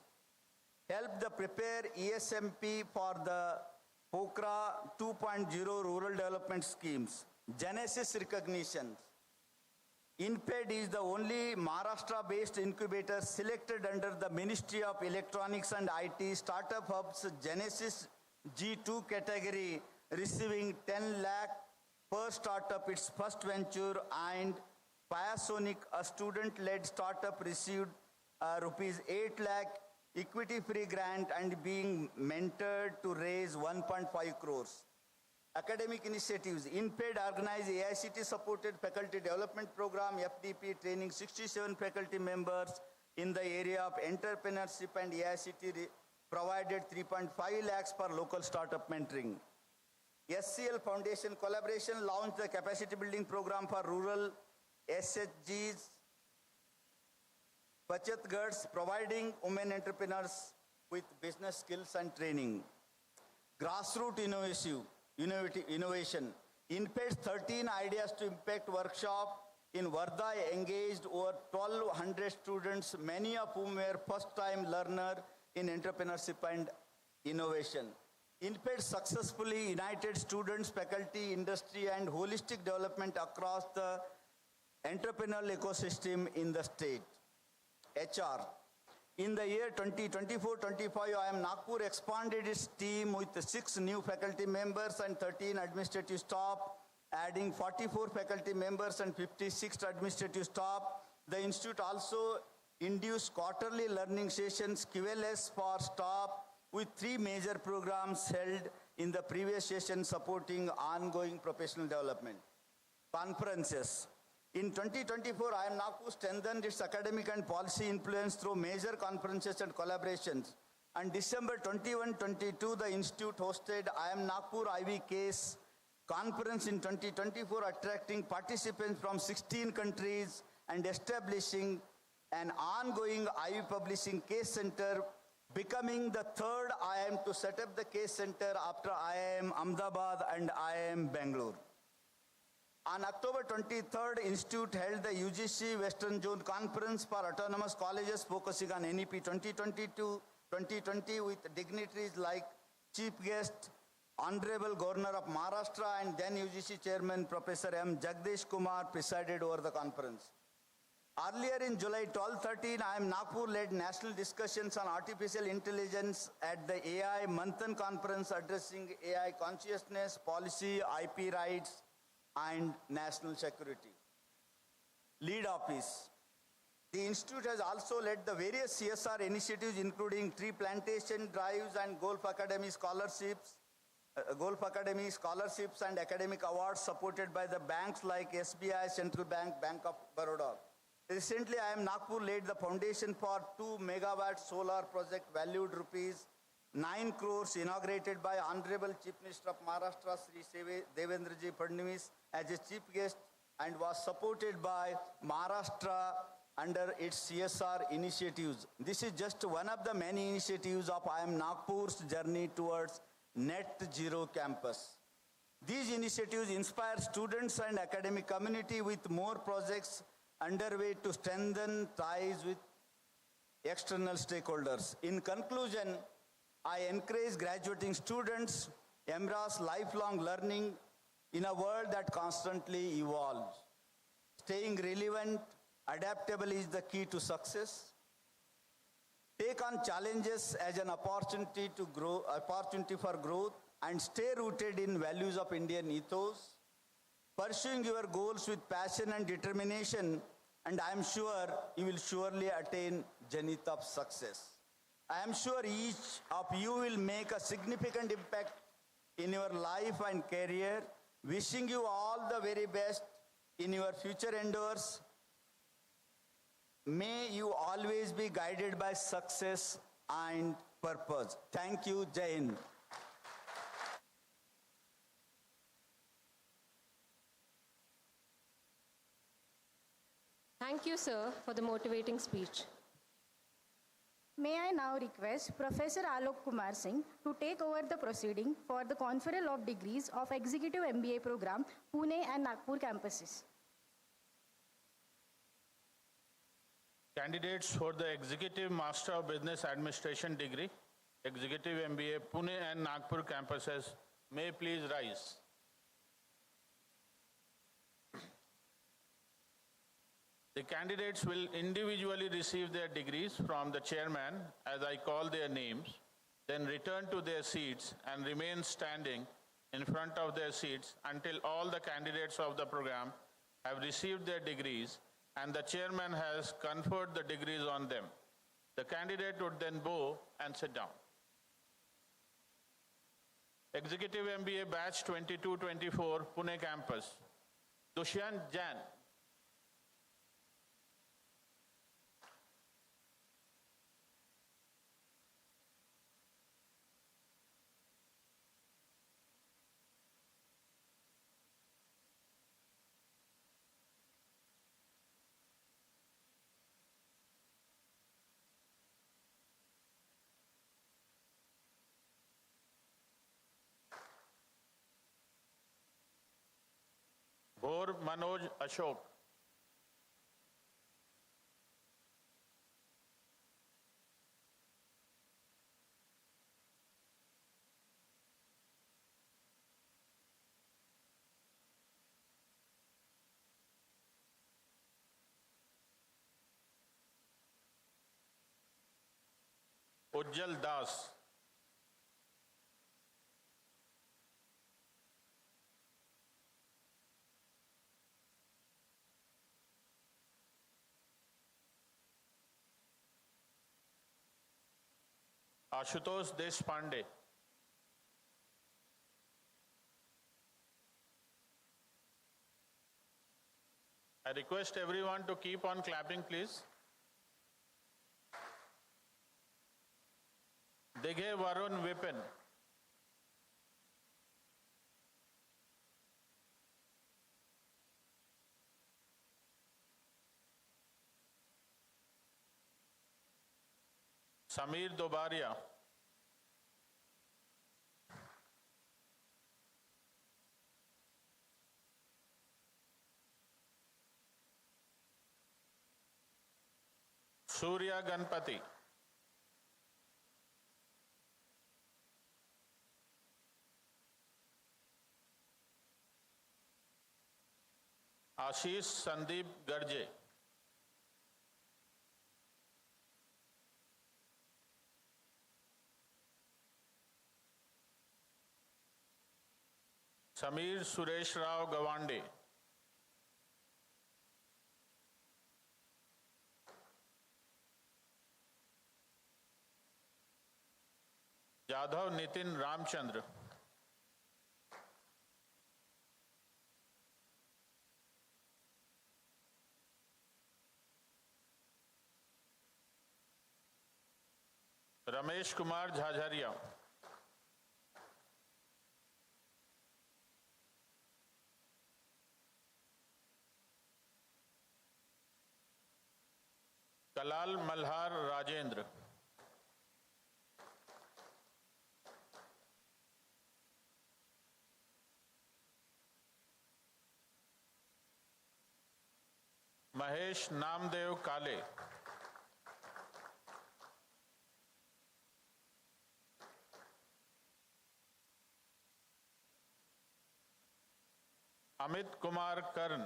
helped the prepare ESMP for the Pokhara 2.0 rural development schemes. Genesis recognition. INPED is the only Maharashtra-based incubator selected under the Ministry of Electronics and IT Startup Hub's Genesis G2 category, receiving 10 lakh per startup its first venture, and Payasonic, a student-led startup, received rupees 8 lakh equity-free grant and being mentored to raise 1.5 crores. Academic initiatives. INPED organized AICT-supported faculty development program, FDP, training 67 faculty members in the area of entrepreneurship, and AICT provided 3.5 lakhs for local startup mentoring. SCL Foundation collaboration launched the capacity building program for rural SHGs, Bachat Ghats, providing women entrepreneurs with business skills and training. Grassroots innovation. INPED's 13 Ideas to Impact workshop in Wardha engaged over 1,200 students, many of whom were first-time learners in entrepreneurship and innovation. INPED successfully united students, faculty, industry, and holistic development across the entrepreneurial ecosystem in the state. HR. In the year 2024-25, IIM Nagpur expanded its team with 6 new faculty members and 13 administrative staff, adding 44 faculty members and 56 administrative staff. The institute also induced quarterly learning sessions, QLS, for staff, with 3 major programs held in the previous session supporting ongoing professional development. Conferences. In 2024, IIM Nagpur strengthened its academic and policy influence through major conferences and collaborations. On December 21-22, the institute hosted IIM Nagpur IV Case Conference in 2024, attracting participants from 16 countries and establishing an ongoing IV Publishing Case Center, becoming the 3rd IIM to set up the case center after IIM Ahmedabad and IIM Bangalore. On October 23rd, Institute held the UGC Western Zone Conference for Autonomous Colleges, focusing on NEP 2022-2020 with dignitaries like Chief Guest, Honorable Governor of Maharashtra, and then UGC Chairman Professor M. Jagdish Kumar presided over the conference. Earlier in July 12-13, IIM Nagpur led national discussions on artificial intelligence at the AI Manthan Conference, addressing AI consciousness, policy, IP rights, and national security. Lead office. The institute has also led the various CSR initiatives, including tree plantation drives and Golf Academy scholarships and academic awards supported by the banks like SBI, Central Bank, Bank of Baroda. Recently, IIM Nagpur laid the foundation for 2 megawatt solar project valued rupees 9 crores, inaugurated by Honorable Chief Minister of Maharashtra, Sri Devendraji Fadnavis, as a chief guest, and was supported by Maharashtra under its CSR initiatives. This is just one of the many initiatives of IIM Nagpur's journey towards net zero campus. These initiatives inspire students and academic community, with more projects underway to strengthen ties with external stakeholders. In conclusion, I encourage graduating students to embrace lifelong learning in a world that constantly evolves. Staying relevant, adaptable is the key to success. Take on challenges as an opportunity for growth, and stay rooted in values of Indian ethos, pursuing your goals with passion and determination, and I am sure you will surely attain zenith of success. I am sure each of you will make a significant impact in your life and career. Wishing you all the very best in your future endeavors. May you always be guided by success and purpose. Thank you. Jai Hind. Thank you, sir, for the motivating speech. May I now request Professor Alok Kumar Singh to take over the proceeding for the Conferral of Degrees of Executive MBA program, Pune and Nagpur campuses. Candidates for the Executive Master of Business Administration degree, Executive MBA, Pune and Nagpur campuses may please rise. The candidates will individually receive their degrees from the chairman as I call their names, then return to their seats and remain standing in front of their seats until all the candidates of the program have received their degrees and the chairman has conferred the degrees on them. The candidate would then bow and sit down. Executive MBA Batch 22-24, Pune campus. Dushyant Jain. Bhor Manoj Ashok. Ujjal Das. Ashutosh Deshpande. I request everyone to keep on clapping, please. Dighe Varun Vipin. Samir Dobaria. Surya Ganpati. Ashish Sandeep Garje. Samir Suresh Rao Gawande. Jadhav Nitin Ramchandra. Ramesh Kumar Jhajharia. Kalal Malhar Rajendra. Mahesh Namdev Kale. Amit Kumar Karn.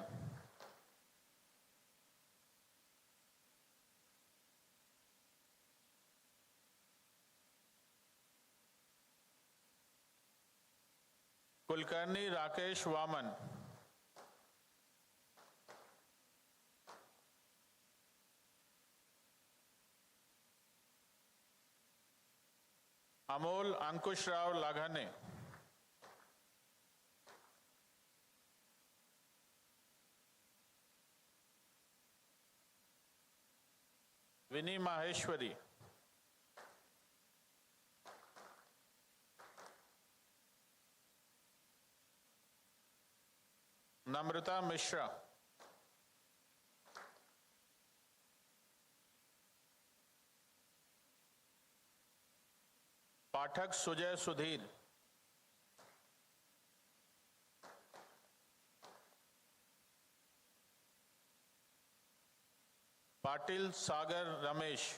Kulkarni Rakesh Vaman. Amol Ankush Rao Laghane. Vinny Maheshwari. Namrata Mishra. Pathak Sujay Sudhir, Patil Sagar Ramesh,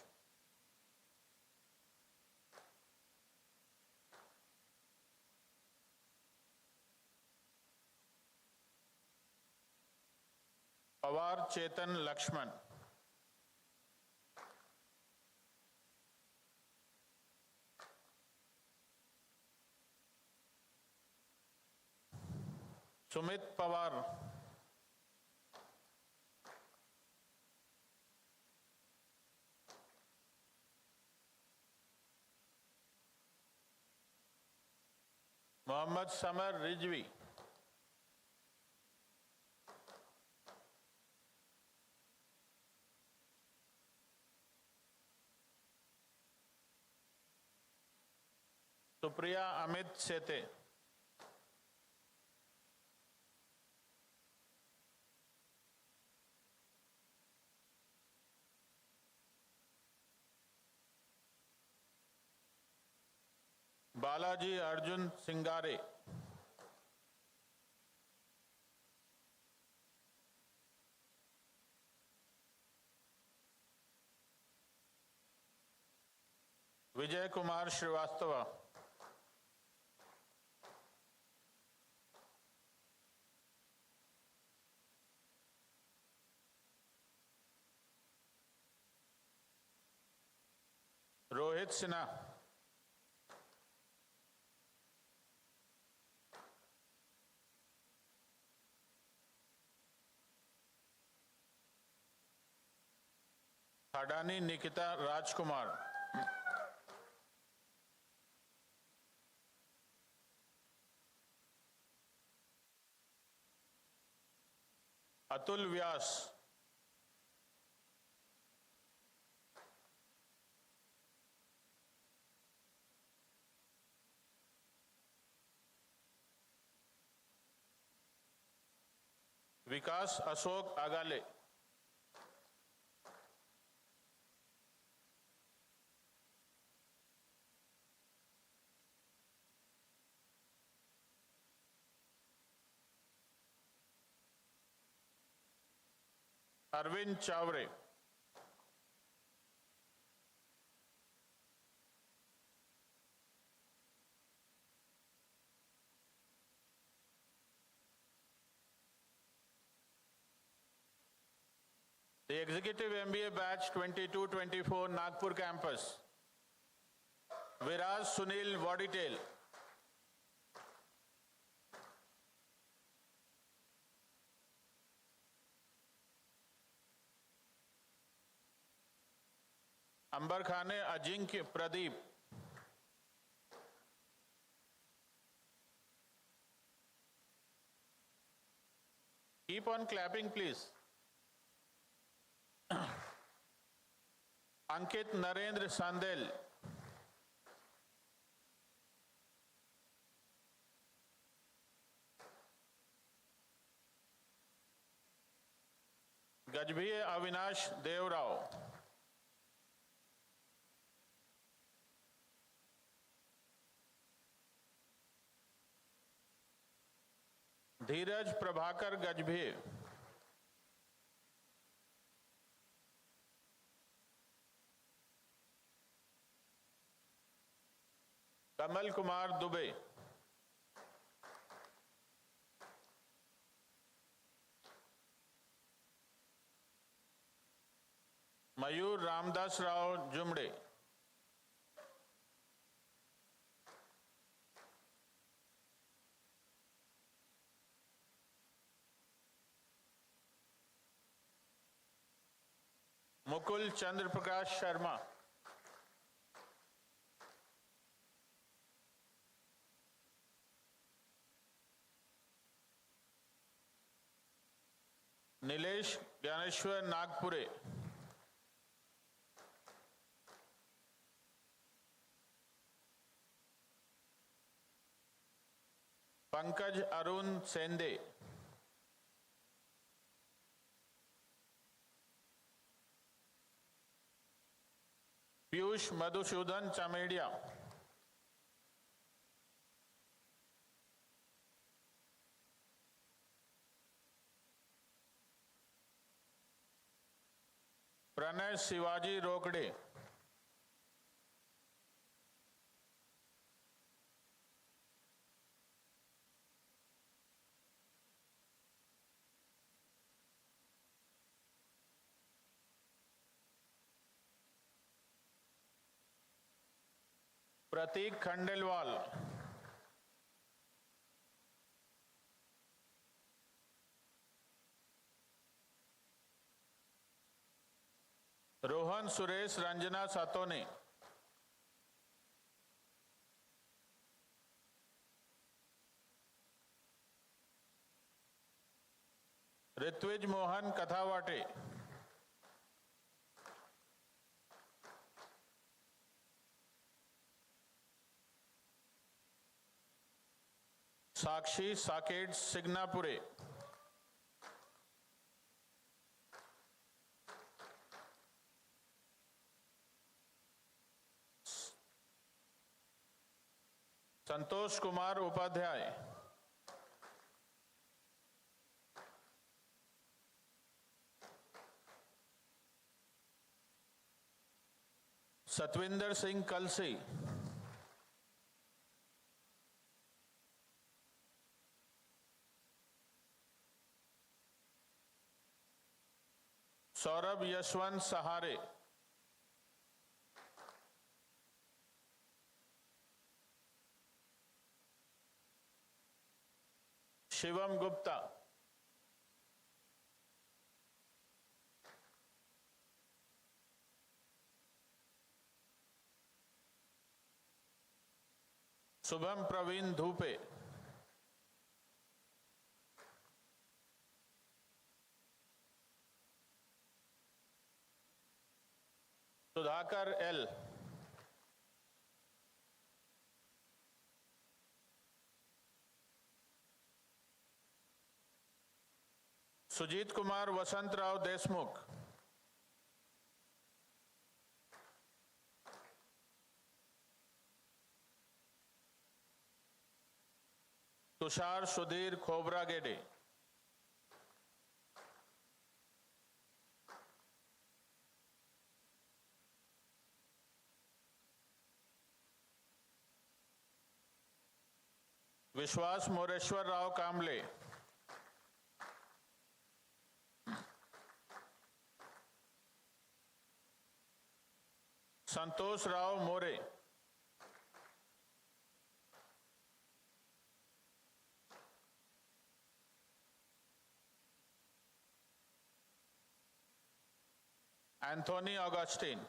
Pawar Chetan Lakshman, Sumit Pawar, Mohammad summer Rizvi, Supriya Amit सेते, बालाजी अर्जुन सिंगारे, विजय कुमार श्रीवास्तव, रोहित सिन्हा, अडानी निकिता राजकुमार, अतुल व्यास, विकास Ashok अगाले, Arvind Chaware, The Executive MBA Batch 22-24 Nagpur Campus, Viraj Sunil Voditel, अंबर खाने Ajinkya Pradeep, keep on clapping please. Ankit Narendra सांदेल, Gajbhiye Avinash Devrao, Dheeraj Prabhakar Gajbhiye, Kamal Kumar Dubey, Mayur Ramdas Rao जुमड़े, Mukul Chandra Prakash Sharma, Nilesh Dnyaneshwar Nagpure, Pankaj Arun सेंदे, Piyush Madhusudan चमेड़िया, Pranay Shivaji Rokde. Pratik Khandelwal. Rohan Suresh Ranjana Satone. Ritwij Mohan Kathawate. Sakshi Saket Signapure. Santosh Kumar Upadhyay. Satwinder Singh Kalsi. Saurabh Yashwant Sahare. Shivam Gupta. Shubham Praveen Dhoope. Sudhakar L. Sujeet Kumar Vasantrao Deshmukh. Tushar Sudhir Khobragade. Vishwas Moreshwar Rao Kamle. Santosh Rao More. Anthony Augustine.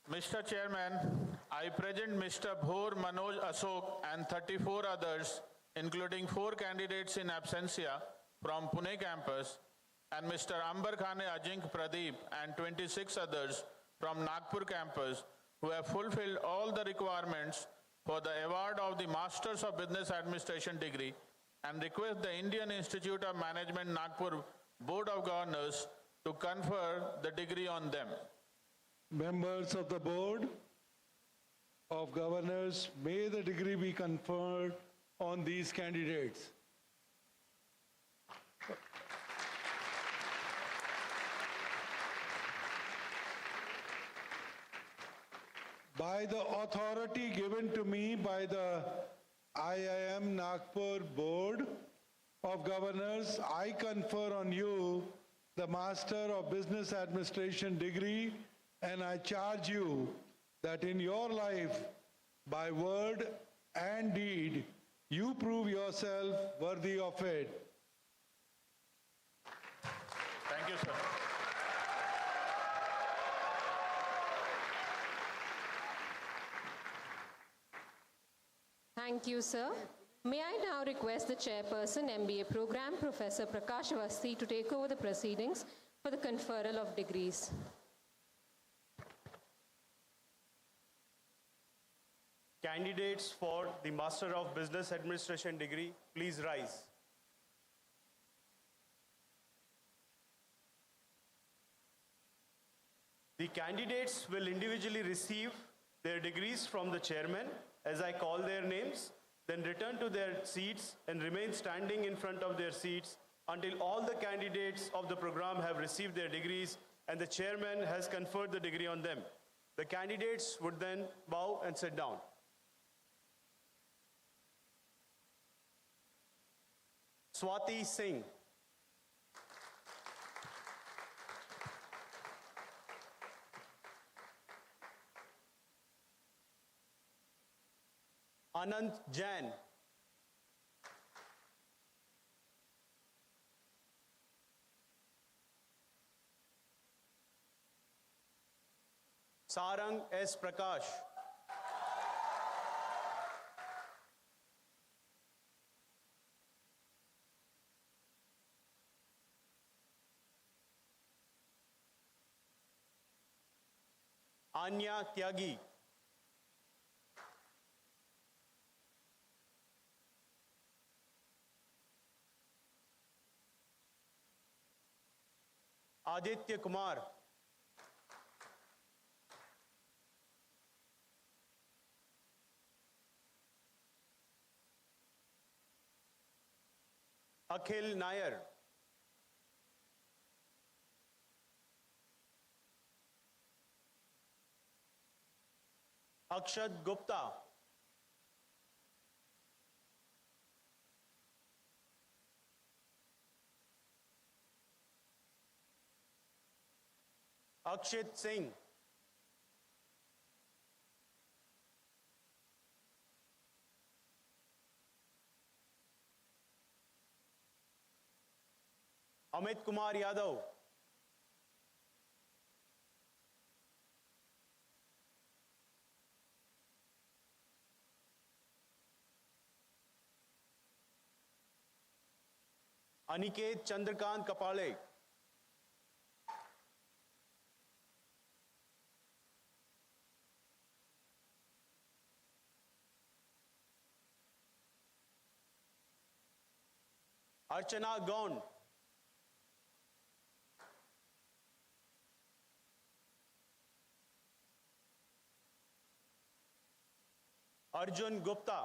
Mr. Chairman, I present Mr. Bhor Manoj Ashok and 34 others, including 4 candidates in absentia from Pune campus, and Mr. Ambar Khane Ajink Pradeep and 26 others from Nagpur campus who have fulfilled all the requirements for the award of the Masters of Business Administration degree, and request the Indian Institute of Management Nagpur Board of Governors to confer the degree on them. Members of the Board of Governors, may the degree be conferred on these candidates. By the authority given to me by the IIM Nagpur Board of Governors, I confer on you the Master of Business Administration degree, and I charge you that in your life, by word and deed, you prove yourself worthy of it. Thank you, sir. Thank you, sir. May I now request the chairperson, MBA program, Professor Prakash Avasthi, to take over the proceedings for the conferral of degrees. Candidates for the Master of Business Administration degree, please rise. The candidates will individually receive their degrees from the chairman, as I call their names, then return to their seats and remain standing in front of their seats until all the candidates of the program have received their degrees and the chairman has conferred the degree on them. The candidates would then bow and sit down. Swati Singh. Anand Jain. Sarang S. Prakash. Anya Tyagi. Aditya Kumar. Akhil Nair. Akshad Gupta. Akshit Singh. Amit Kumar Yadav. Aniket Chandrakant Kapale. Archana Gaun. Arjun Gupta.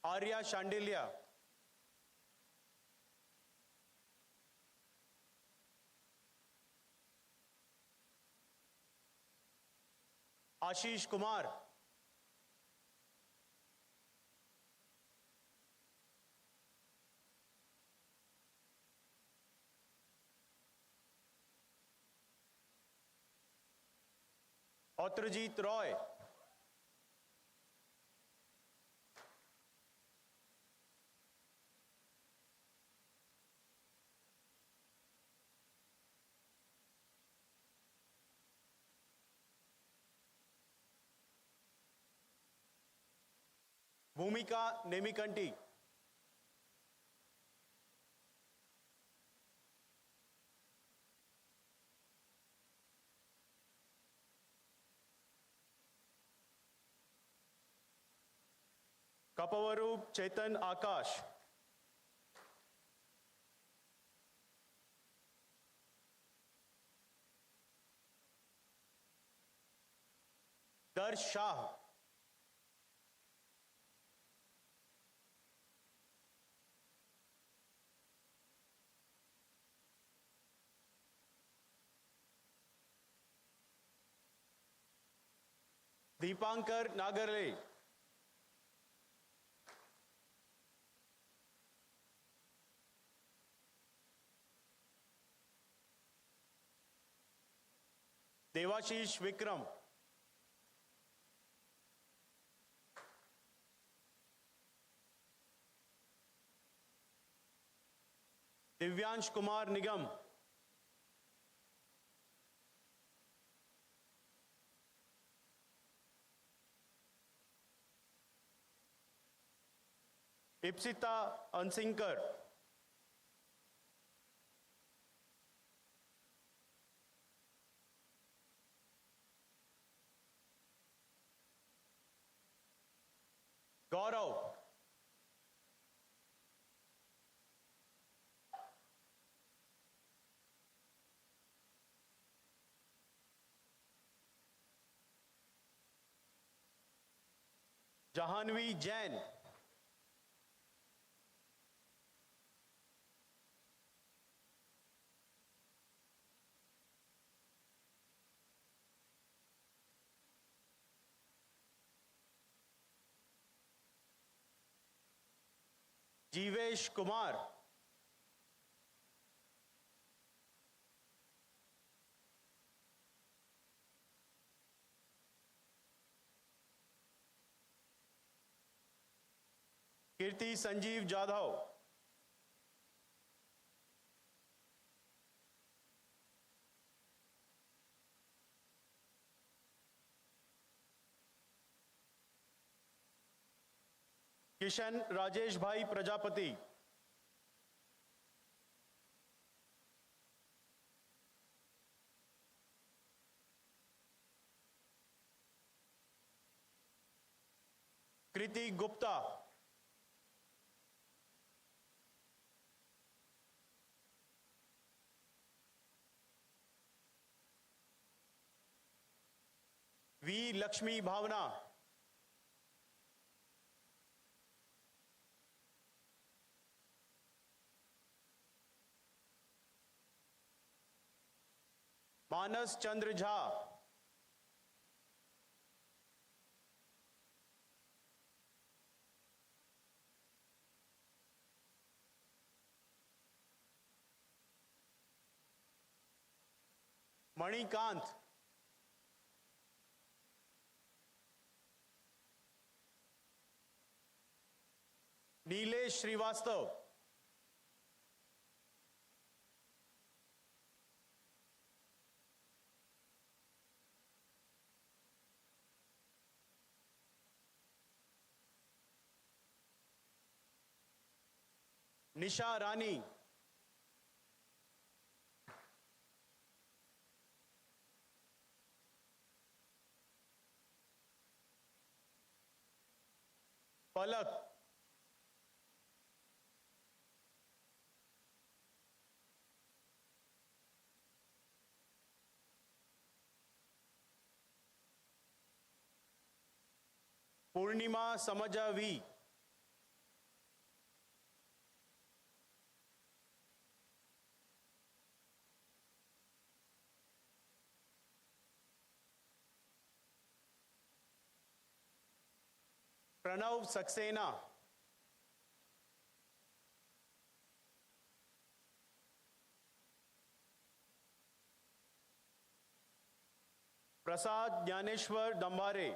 Arya Shandilia. Ashish Kumar. Autrajit Roy. Bhumika Nemikanti. Kapavaru Chetan Akash. Darsh Shah. Deepankar Nagarle. Devashish Vikram. Divyansh Kumar Nigam. Ipsita Ansinkar. Gaurav. Jahanvi Jain. Jivesh Kumar. Kirti Sanjeev Jadhav. Kishan Rajesh Bhai Prajapati. Kriti Gupta. V. Lakshmi Bhavana. Manas Chandra Jha. Manikant. Nilesh Srivastav. Nisha Rani. Palak. Purnima Samaja V. Pranav Saxena. Prasad Jnaneshwar Dambare.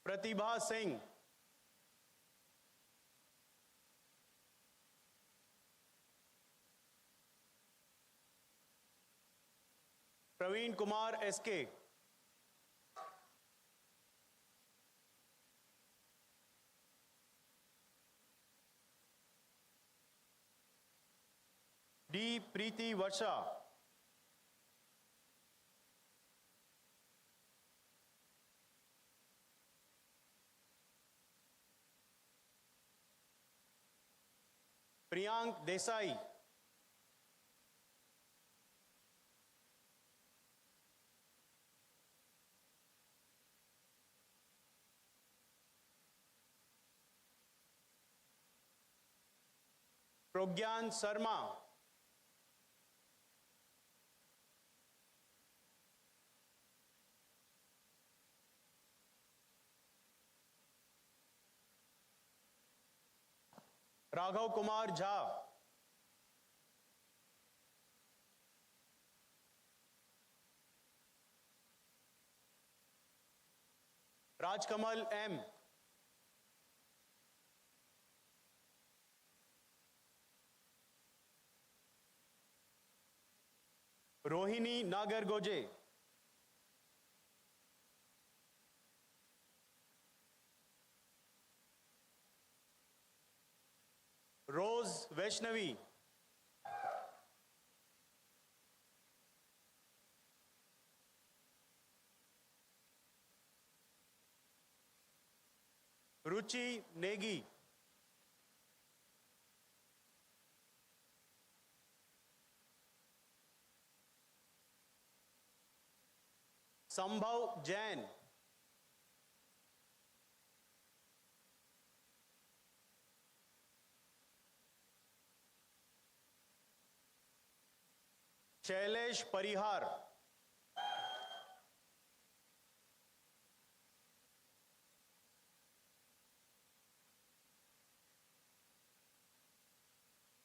Pratibha Singh. Praveen Kumar SK. D. Preeti Varsha. Priyank Desai. Progyan Sarma. Raghav Kumar Jha. Rajkamal M. Rohini Nagargoje. Rose Vaishnavi. Ruchi Negi. संभव जैन, शैलेश परिहार,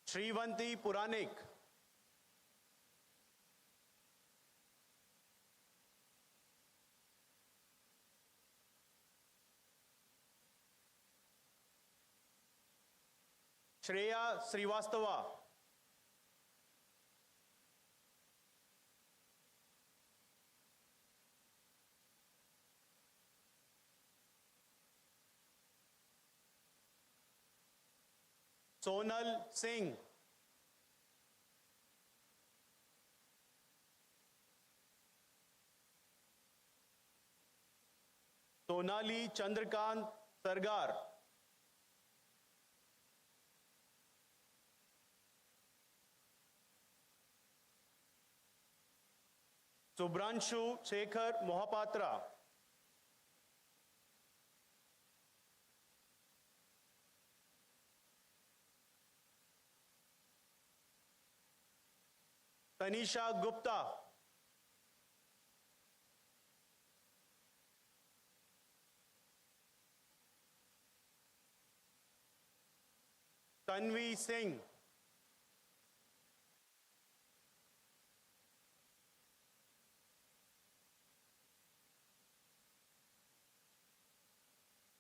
श्रीवंती पुरानिक, श्रेया श्रीवास्तवा, सोनल सिंह, सोनाली चंद्रकांत सरगार, सुब्रांशु शेखर मोहपात्रा, तनिषा गुप्ता, तन्वी सिंह,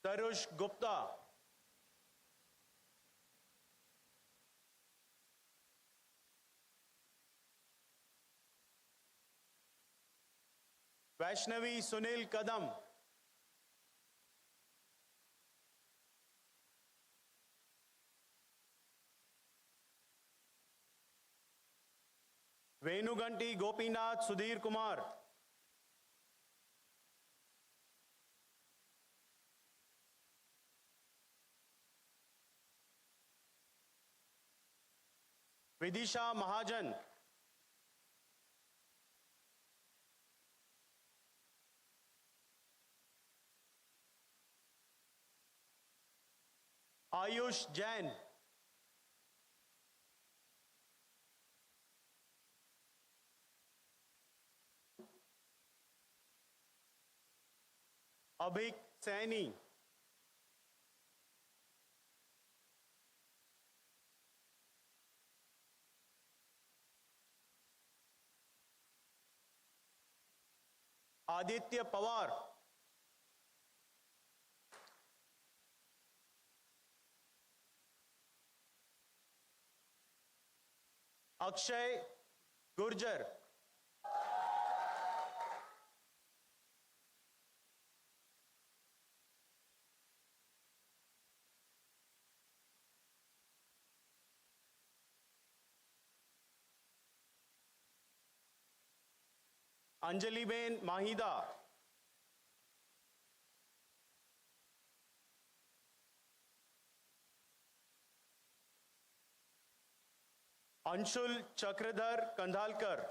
तरुष गुप्ता, वैष्णवी सुनील कदम, वेणुगंटी गोपीनाथ सुधीर कुमार, विदिशा महाजन, आयुष जैन, अभिक सैनी, आदित्य पवार, अक्षय गुर्जर, अंजलिबेन माहिदा, अंशुल चक्रधर कंधालकर,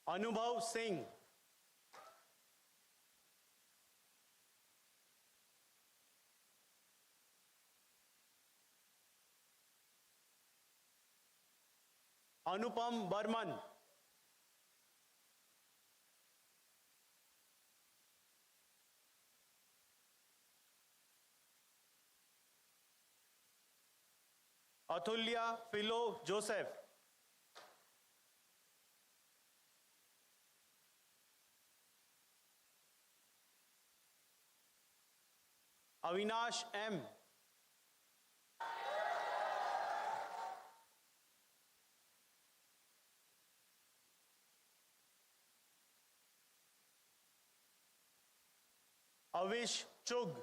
अनुभव सिंह, अनुपम Burman, Atulya फिलो Joseph, Avinash M, अविश चुग,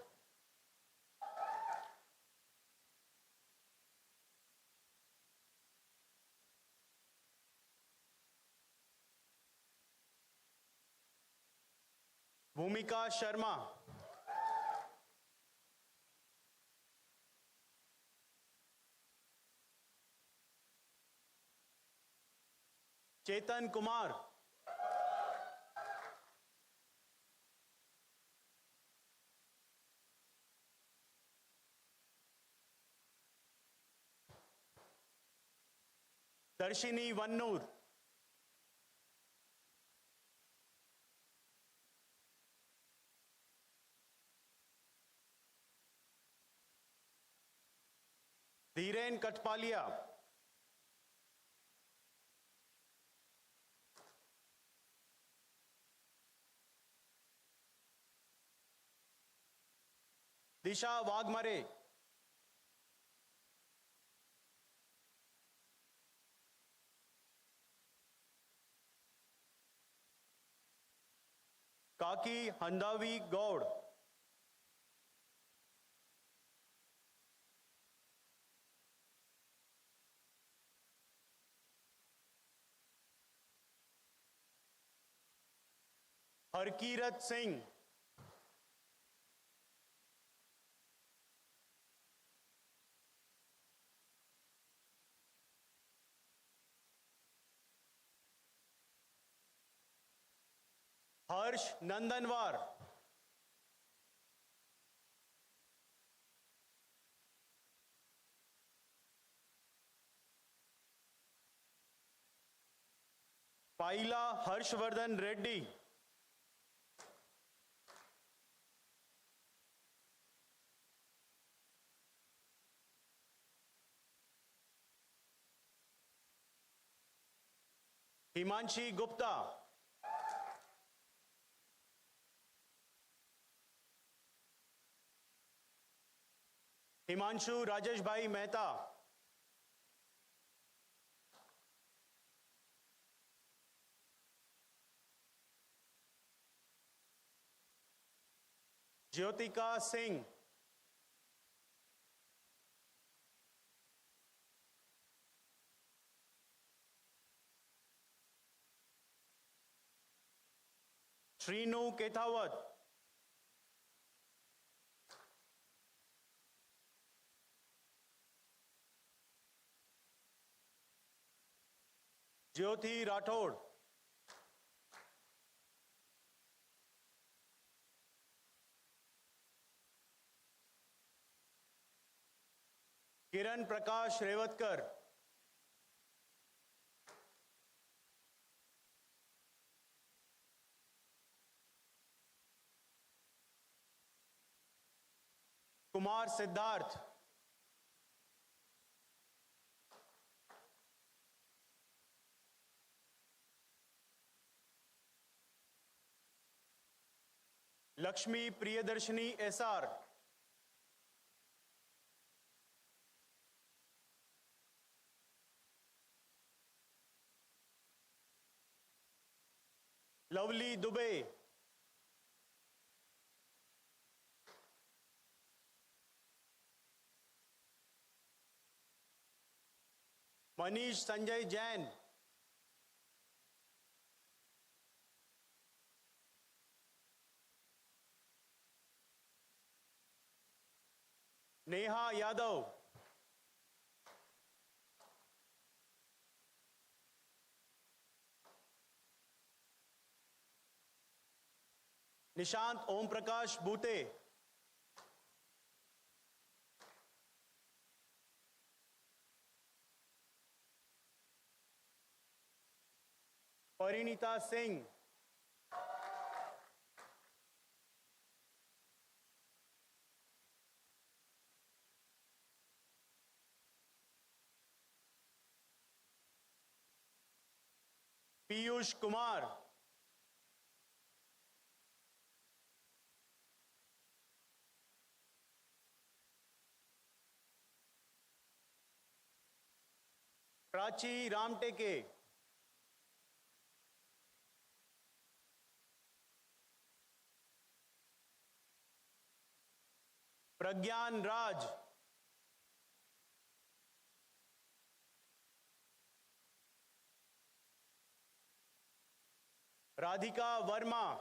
भूमिका Sharma, Chetan Kumar, Darshini Vannur, Dhiren Katpalia, Disha Wagmare, Kaki Handavi Gaud, Harkirat Singh, Harsh Nandanwar, Paila Harshvardhan Reddy, Himanshi Gupta, Himanshu Rajesh Bhai Mehta, Jyotika Singh, Shrinu Kethawat, Jyoti Rathod, Kiran Prakash Revatkar, Kumar Siddharth, Lakshmi Priyadarshini SR, Lovely Dubey, Manish Sanjay Jain, Neha Yadav, Nishant Om Prakash Bhute, Parinita Singh, Piyush Kumar, Prachi Ramteke, Pragyan Raj, Radhika Verma,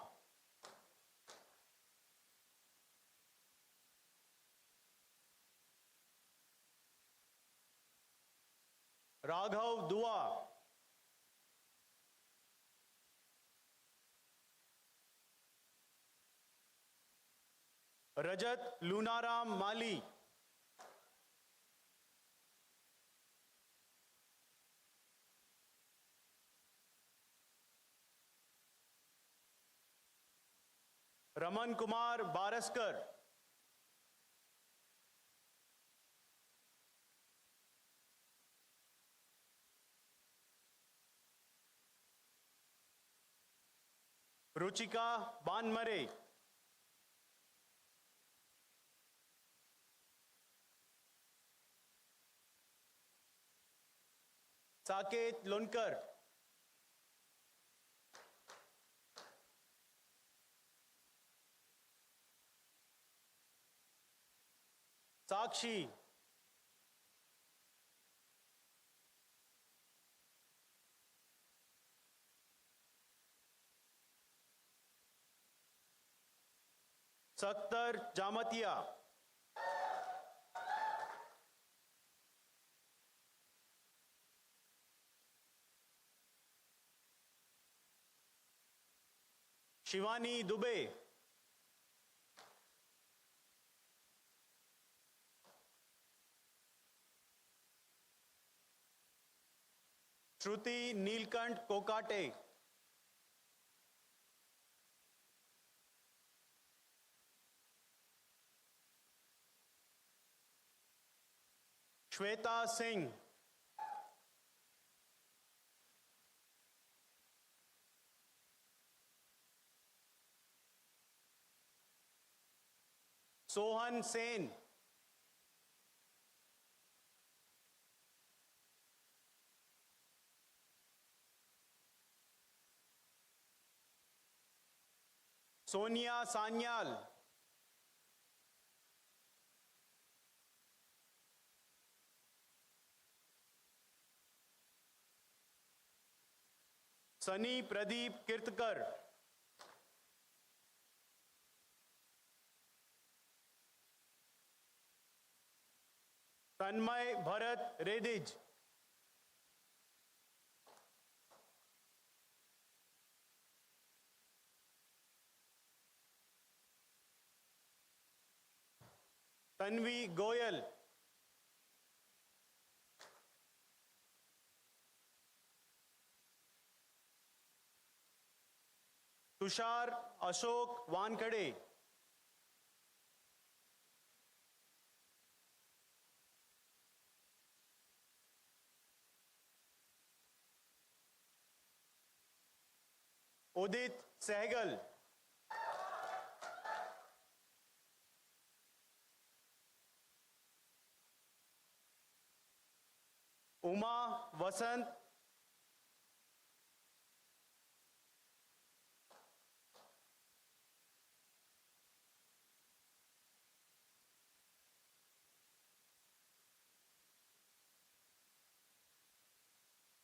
Raghav Dua, Rajat Lunaram Mali. Raman Kumar Baraskar. Ruchika Banmare. Saket Lunkar. Sakshi. Sakhtar Jamatia. Shivani Dubey. Shruti Neelkant Kokate. Shweta Singh. Sohan Sen. Sonia Sanyal. Sunny Pradeep Kirtkar. Tanmay Bharat Redij. Tanvi Goyal. Tushar Ashok Wankade. Udit Sehgal. Uma Vasant.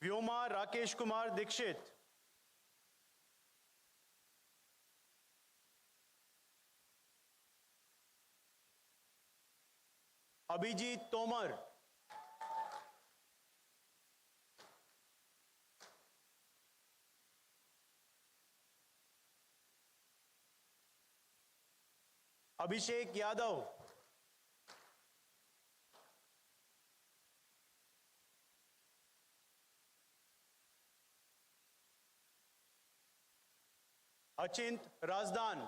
Vyoma Rakesh Kumar Dikshit. Abhijit Tomar. Abhishek Yadav. Achint Razdan.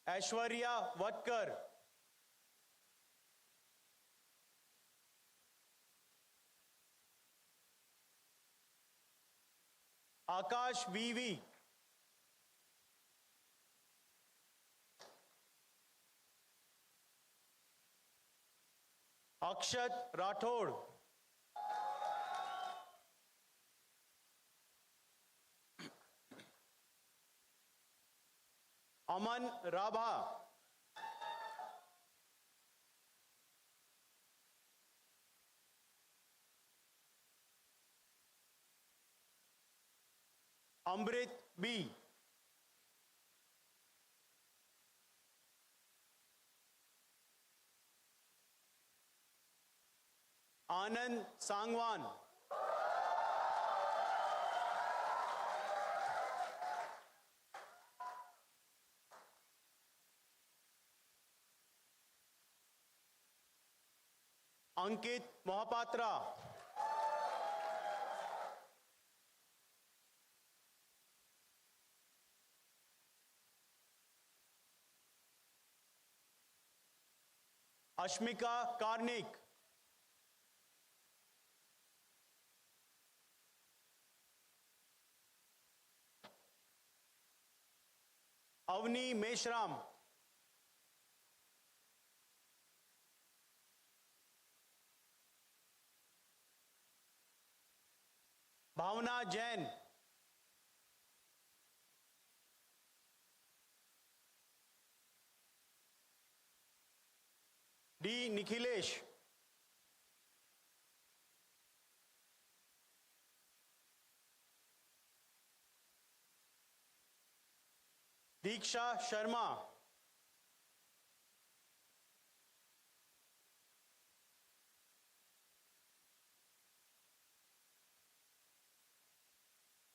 Aishwarya Vatkar. Akash VV. Akshat Rathod. Aman Rabha. Amrit B. Anand Sangwan. Ankit Mohapatra, अश्मिका Karnik, Avani Meshram, Bhavna Jain, D Nikhilesh, Diksha Sharma,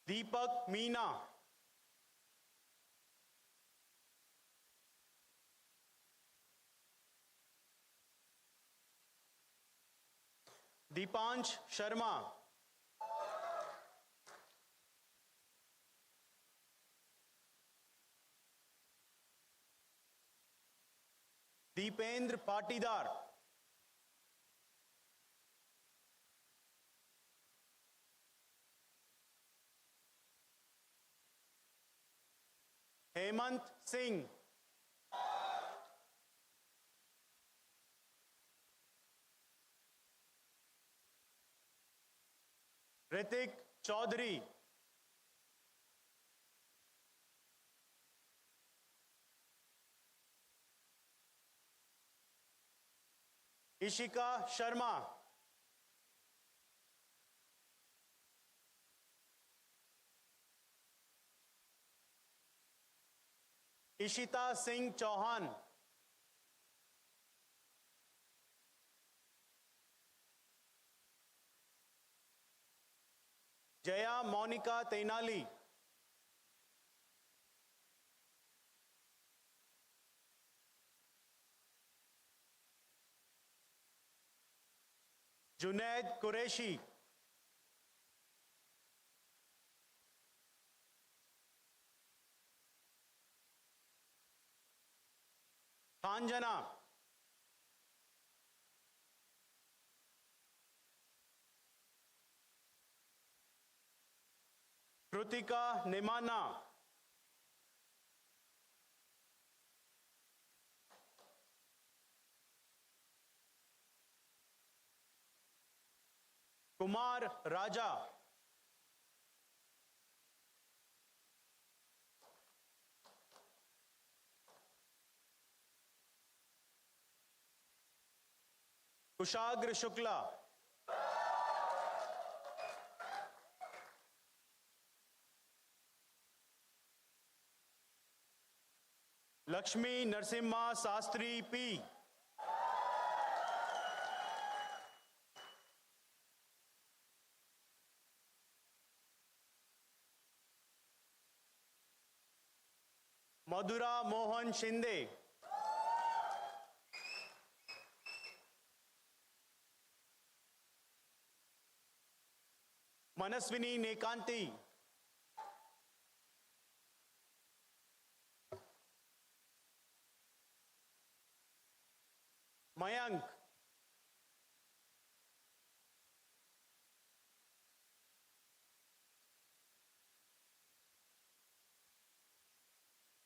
Deepak Meena, Deepansh Sharma, Dipendra Patidar, Hemant Singh, Hrithik Chaudhary, Ishika Sharma, Ishita Singh Chauhan, Jaya Monika Tenali, Junaid Qureshi, कांजना, Kritika निमाना, Kumar Raja, Kushagra Shukla, Lakshmi Narasimha Shastri P, Mathura Mohan Shinde, Manaswini नेकांती, Mayank,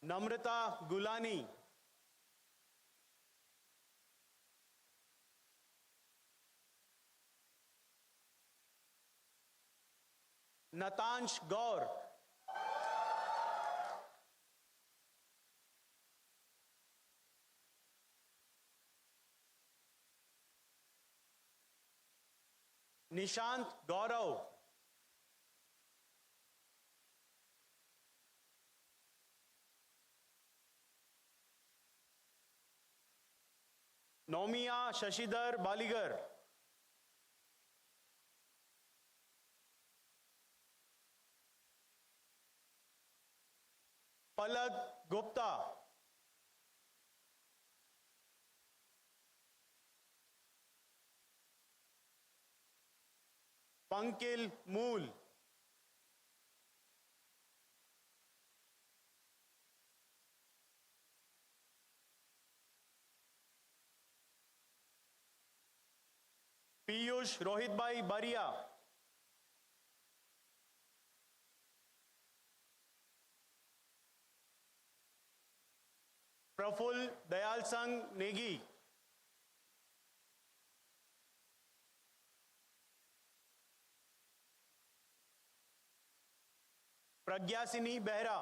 Namrata Golani, नतांश Gaur, Nishant Gaurav, नौमिया Shashidhar बालीगर, Palak Gupta, Pankil Mool. Piyush Rohitbhai Baria. Praful Dayal Sang Negi. Pragyasini Behra.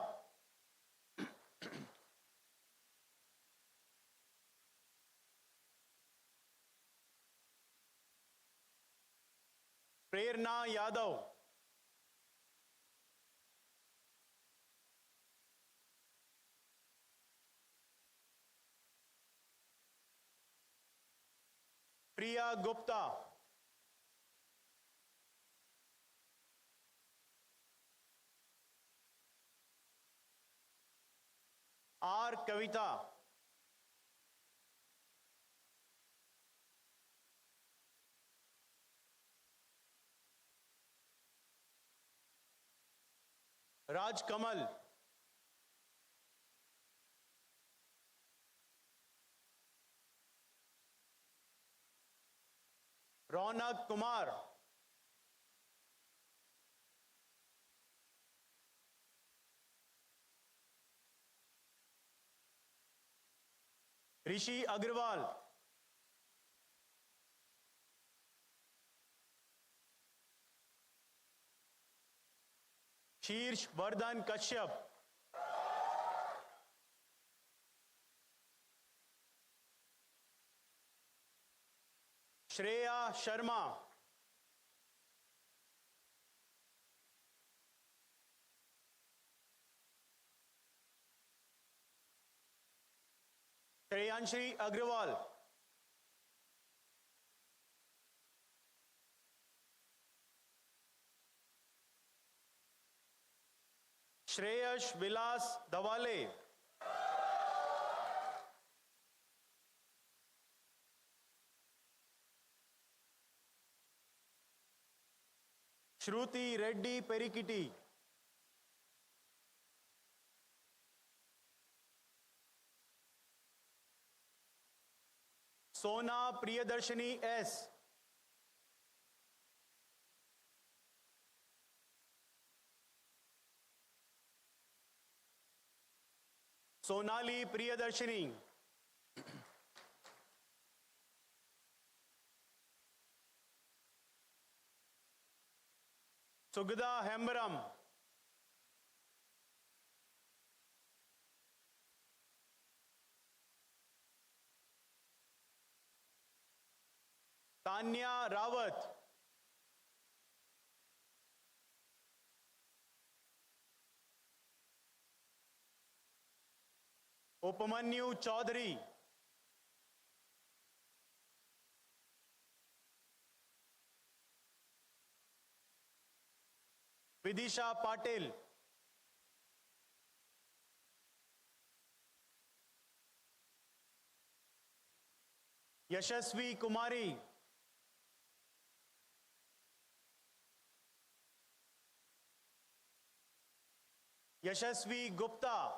Prerna Yadav. Priya Gupta. R. Kavita. Raj Kamal. Ronak Kumar. Rishi Agrawal. Sheersh Vardhan Kashyap. Shreya Sharma. Shreyanshri Agrawal. Shreyash Vilas Dawale. Shruti Reddy Perikiti. Sona Priyadarshini S. Sonali Priyadarshini. Sugdha Hembaram. Tanya Rawat. Upamanyu Chaudhary. Vidisha Patil. Yashasvi Kumari. Yashasvi Gupta.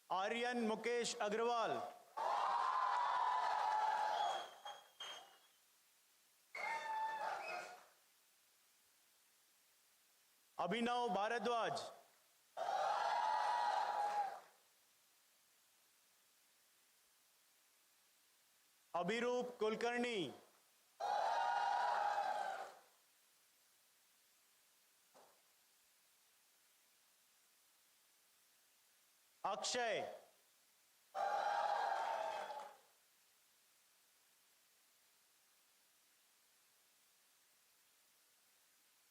Aryan Mukesh Agrawal. Abhinav Bharadwaj. Abhiroop Kulkarni. Akshay.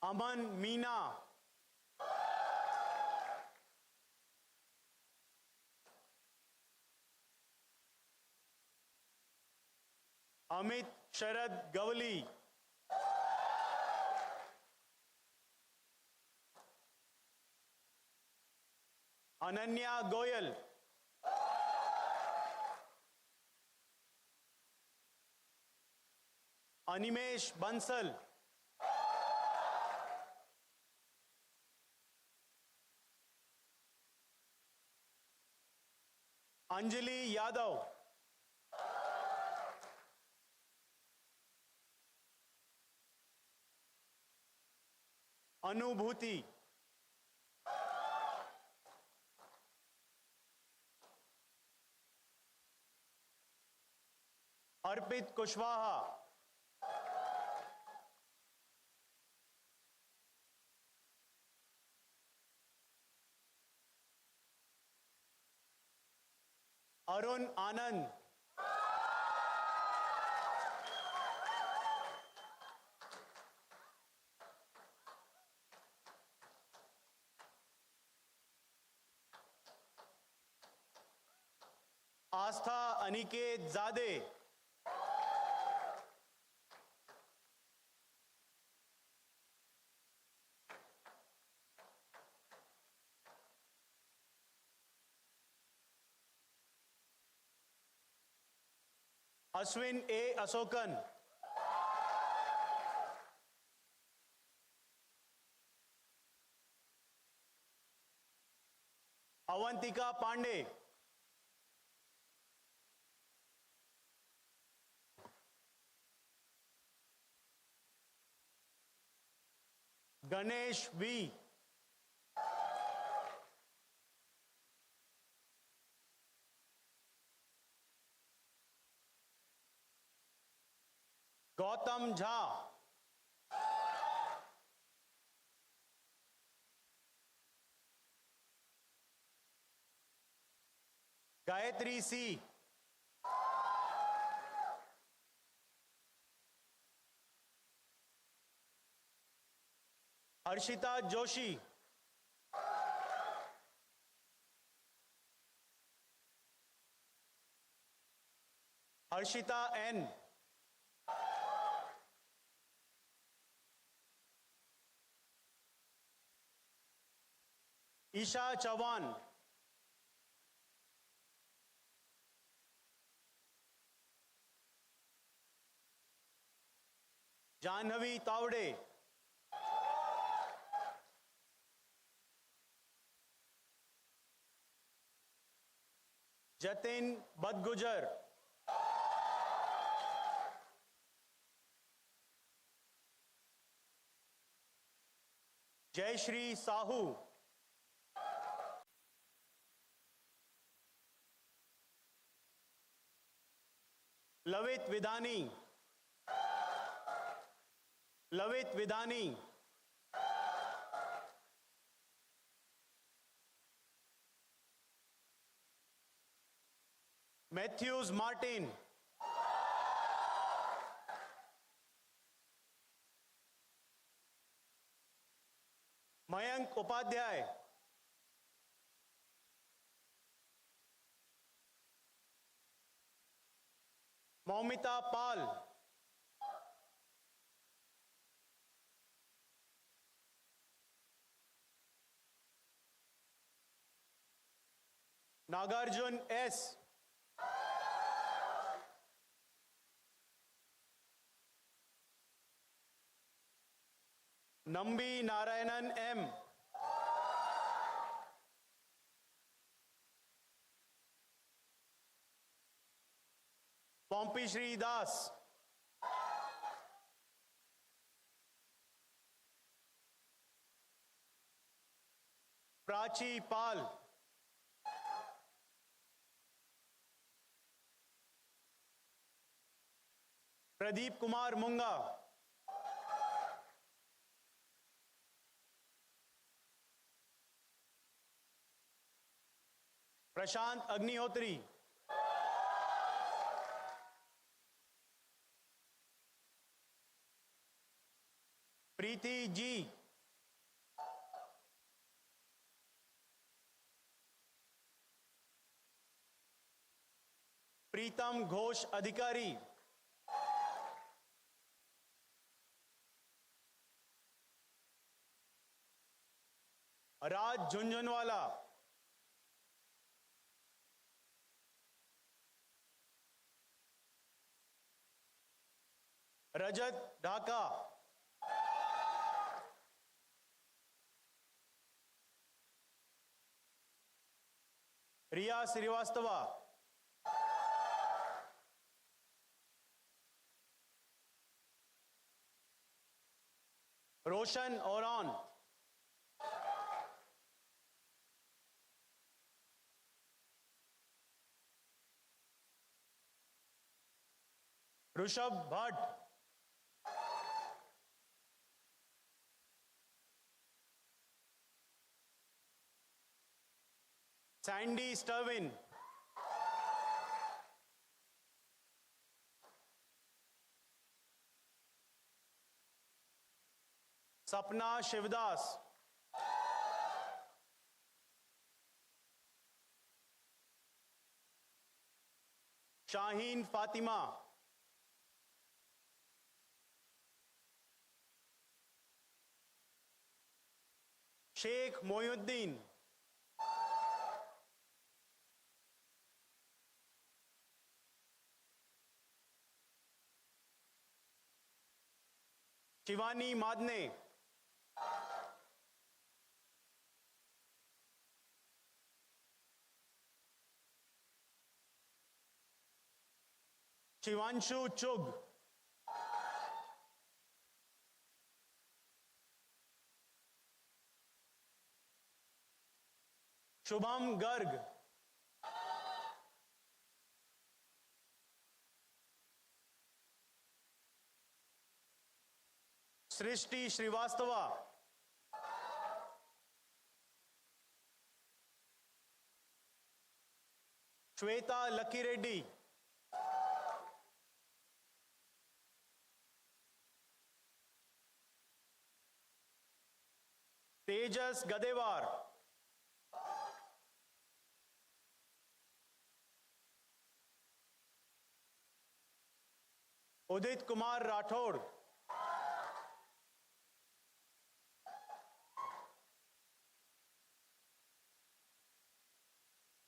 Aman Meena. Amit Sharad Gavali. Ananya Goyal. Animesh Bansal, Anjali Yadav, Anubhuti, Arpit Kushwaha, Arun Anand, Astha Aniket Zade, Ashwin A. Asokan, Avantika Pandey, Ganesh V, Gautam Jha, Gayatri C, Harshita Joshi, Harshita N, Isha Chavan, Janhavi Tavde, Jatin Badgujar, Jayashri Sahu, Lavit Vidhani, Lavit Vidhani, Matthews Martin, Mayank Upadhyay, Maumita Pal, Nagarjun S, Nambi Narayanan M, Pompi Shri Das, Prachi Pal, Pradeep Kumar Munga, Prashant Agnihotri, Preeti G, Preetam Ghosh Adhikari, Raj Jhunjhunwala, Rajat Dhaka, Riya Srivastava, Roshan Oran, Rushabh Bhatt, Sandy Sterwin, Sapna Shivdas, Shaheen Fatima, Sheikh Mohyuddin, Shivani Madne, Shivanshu Chug, Shubham Garg, Srishti Srivastava, Shweta Lucky Reddy, Tejas Gadevar, Udit Kumar Rathod,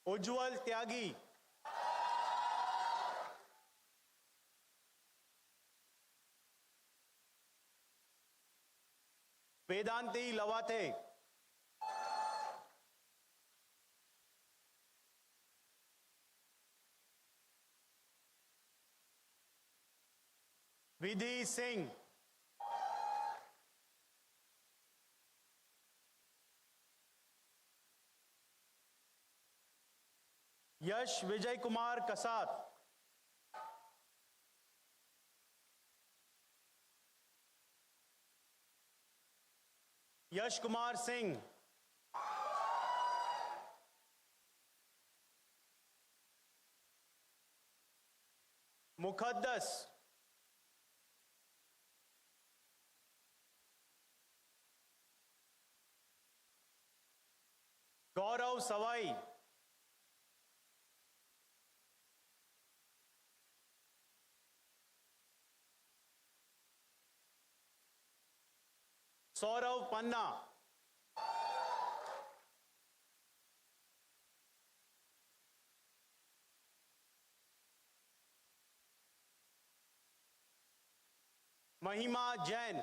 Ujjwal Tyagi, Vedanti Lawate, Vidhi Singh, Yash Vijay Kumar Kasat, Yash Kumar Singh, Mukhaddas, Gaurav Savai, Saurav Panna, Mahima Jain,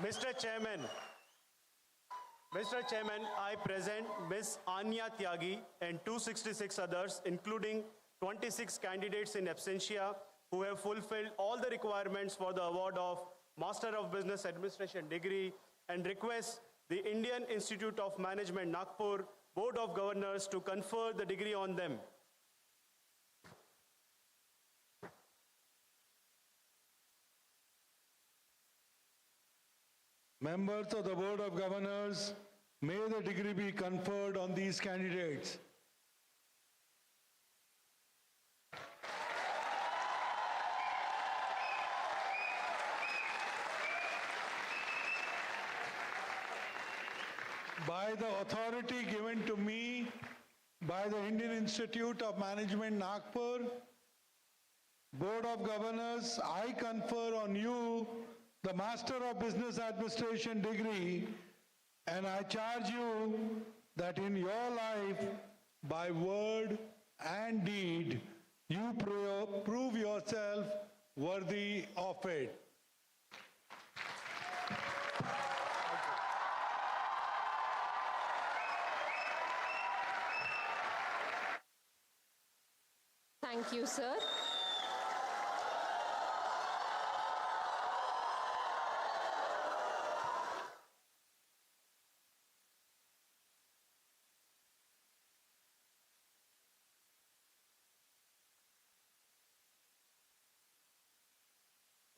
Mr. Chairman, I present Ms. Anya Tyagi and 266 others, including 26 candidates in absentia who have fulfilled all the requirements for the award of Master of Business Administration degree, and request the Indian Institute of Management Nagpur Board of Governors to confer the degree on them. members of the Board of Governors, may the degree be conferred on these candidates. By the authority given to me by the Indian Institute of Management Nagpur, Board of Governors, I confer on you the Master of Business Administration degree, and I charge you that in your life, by word and deed, you prove yourself worthy of it. Thank you, sir.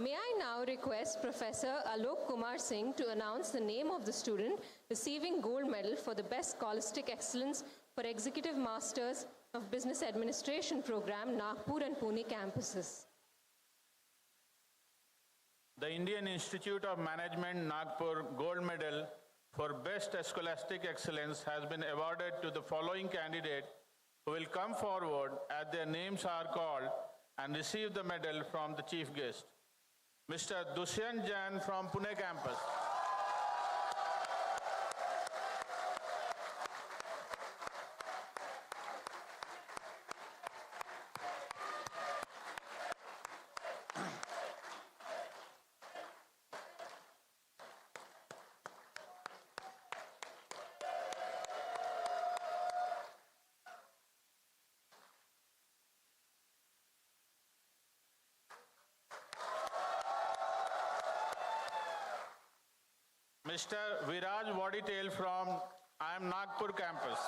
May I now request Professor Alok Kumar Singh to announce the name of the student receiving gold medal for the Best Scholastic Excellence for Executive Masters of Business Administration program, Nagpur and Pune campuses. The Indian Institute of Management Nagpur Gold Medal for Best Scholastic Excellence has been awarded to the following candidate who will come forward as their names are called and receive the medal from the chief guest. Mr. Dushyant Jain from Pune campus. Mr. Viraj Waditail from IIM Nagpur campus.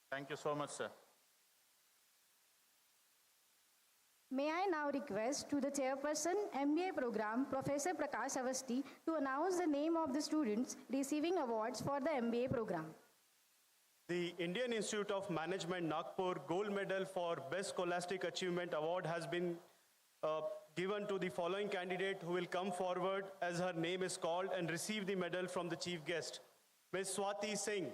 Thank you so much, sir. May I now request to the chairperson, MBA program, Professor Prakash Avasti, to announce the name of the students receiving awards for the MBA program. The Indian Institute of Management Nagpur Gold Medal for Best Scholastic Achievement Award has been given to the following candidate who will come forward as her name is called and receive the medal from the chief guest. Ms. Swati Singh.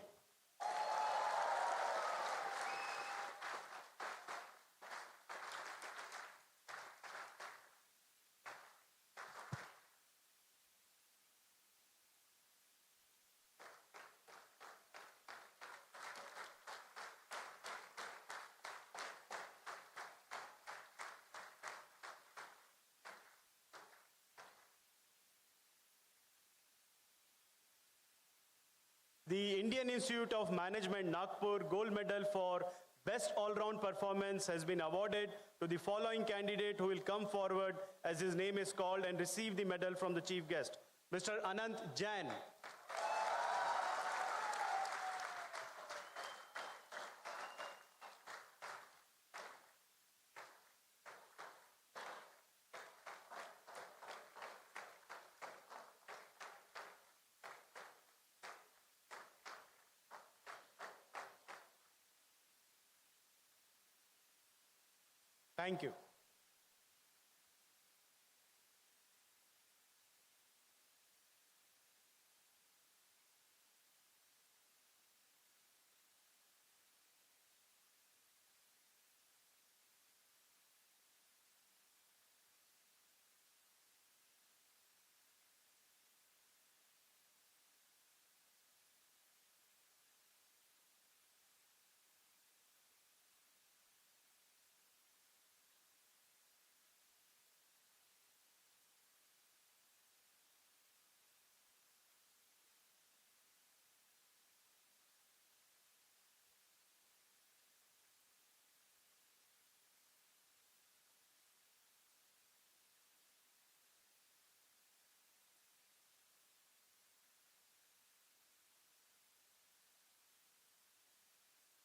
The Indian Institute of Management Nagpur Gold Medal for Best All-Round Performance has been awarded to the following candidate who will come forward as his name is called and receive the medal from the chief guest. Mr. Anant Jain. Thank you.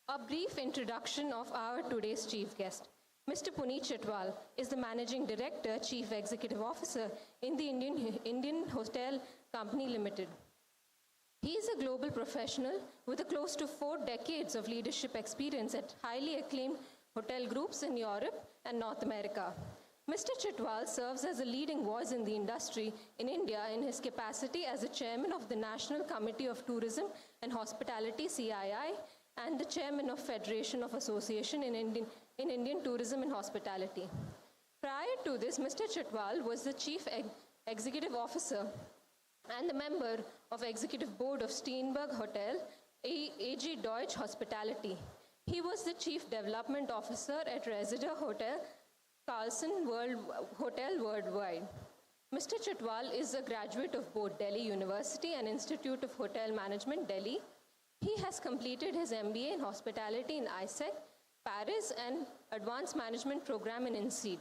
A brief introduction of our today's chief guest. Mr. Puneet Chitwal is the Managing Director, Chief Executive Officer in the Indian Hotel Company Limited. He is a global professional with close to 4 decades of leadership experience at highly acclaimed hotel groups in Europe and North America. Mr. Chitwal serves as a leading voice in the industry in India in his capacity as the chairman of the National Committee of Tourism and Hospitality (CII) and the chairman of Federation of Association in Indian Tourism and Hospitality. Prior to this, Mr. Chitwal was the chief executive officer and the member of executive board of Steenberg Hotel AG Deutsche Hospitality. He was the chief development officer at Resida Hotel Carlson Hotel Worldwide. Mr. Chitwal is a graduate of both Delhi University and Institute of Hotel Management, Delhi. He has completed his MBA in Hospitality in ISEC, Paris, and Advanced Management Program in INSEAD.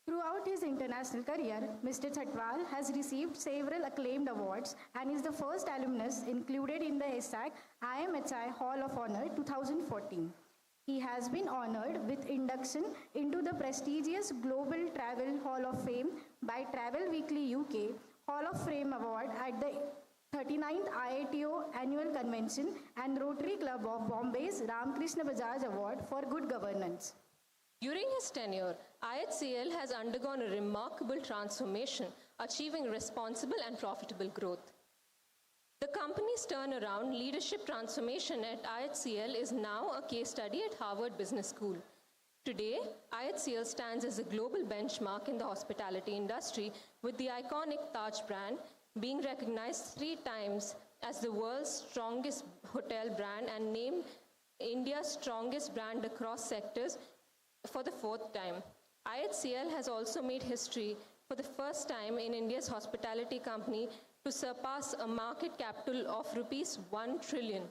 Throughout his international career, Mr. Chitwal has received several acclaimed awards and is the first alumnus included in the ISAC IMHI Hall of Honor 2014. He has been honored with induction into the prestigious Global Travel Hall of Fame by Travel Weekly UK Hall of Fame Award at the 39th IATO Annual Convention and Rotary Club of Bombay's Ramkrishna Bajaj Award for Good Governance. During his tenure, IHCL has undergone a remarkable transformation, achieving responsible and profitable growth. The company's turnaround leadership transformation at IHCL is now a case study at Harvard Business School. Today, IHCL stands as a global benchmark in the hospitality industry, with the iconic Taj brand being recognized 3 times as the world's strongest hotel brand and named India's strongest brand across sectors for the 4th time. IHCL has also made history for the first time in India's hospitality company to surpass a market capital of rupees 1 trillion.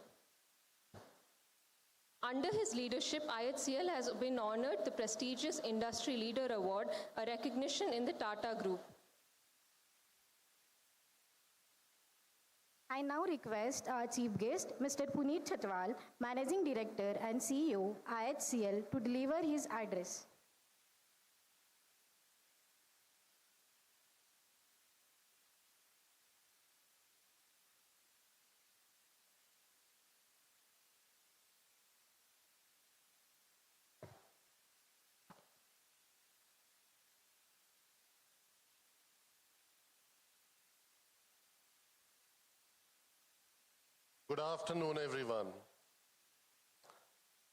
Under his leadership, IHCL has been honored the prestigious Industry Leader Award, a recognition in the Tata Group. I now request our chief guest, Mr. Puneet Chitwal, Managing Director and CEO, IHCL, to deliver his address. Good afternoon, everyone.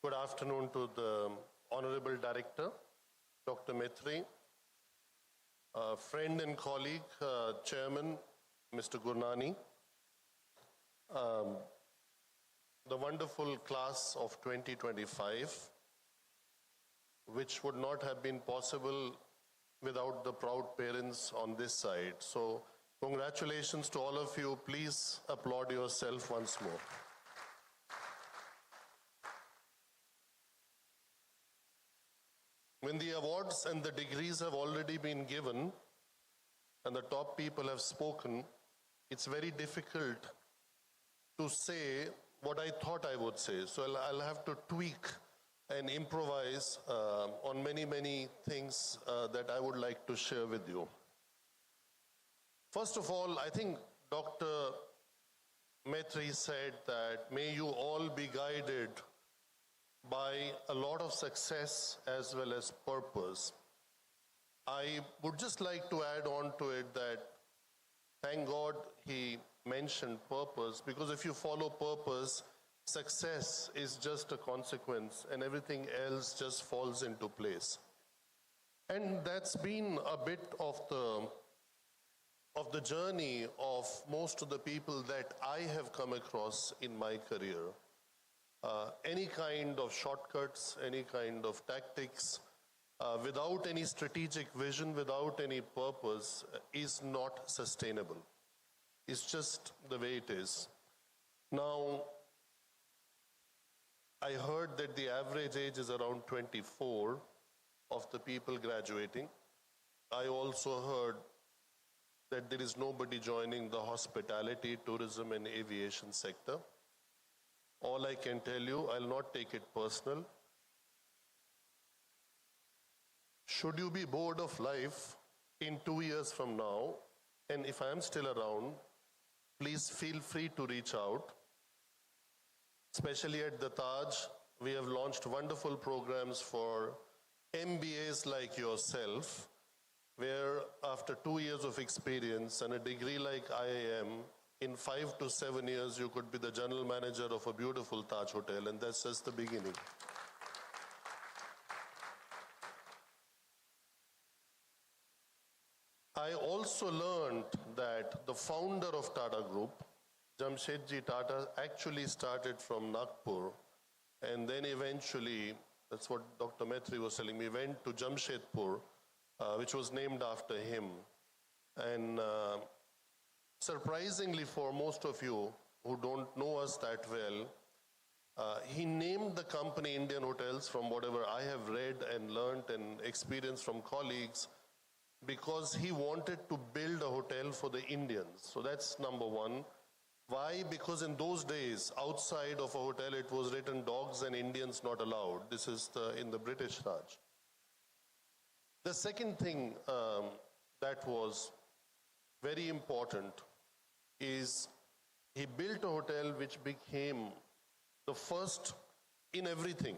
Good afternoon to the Honorable Director, Dr. Maitre, friend and colleague, Chairman, Mr. Gurnani, the wonderful class of 2025, which would not have been possible without the proud parents on this side. So, congratulations to all of you. Please applaud yourself once more. When the awards and the degrees have already been given and the top people have spoken, it's very difficult to say what I thought I would say. So I'll have to tweak and improvise on many things that I would like to share with you. First of all, I think Dr. Maitre said that may you all be guided by a lot of success as well as purpose. I would just like to add on to it that thank God he mentioned purpose, because if you follow purpose, success is just a consequence and everything else just falls into place. And that's been a bit of the journey of most of the people that I have come across in my career. Any kind of shortcuts, any kind of tactics, without any strategic vision, without any purpose, is not sustainable. It's just the way it is. Now, I heard that the average age is around 24 of the people graduating. I also heard that there is nobody joining the hospitality, tourism, and aviation sector. All I can tell you, I'll not take it personal. Should you be bored of life in 2 years from now, and if I am still around, please feel free to reach out. Especially at the Taj, we have launched wonderful programs for MBAs like yourself, where after 2 years of experience and a degree like IIM, in 5 to 7 years, you could be the general manager of a beautiful Taj hotel, and that's just the beginning. I also learned that the founder of Tata Group, Jamshedji Tata, actually started from Nagpur, and then eventually, that's what Dr. Maitri was telling me, went to Jamshedpur, which was named after him. And surprisingly for most of you who don't know us that well, he named the company Indian Hotels, from whatever I have read and learned and experienced from colleagues, because he wanted to build a hotel for the Indians. So that's number one. Why? Because in those days, outside of a hotel, it was written dogs and Indians not allowed. This is in the British Raj. The second thing that was very important is he built a hotel which became the first in everything.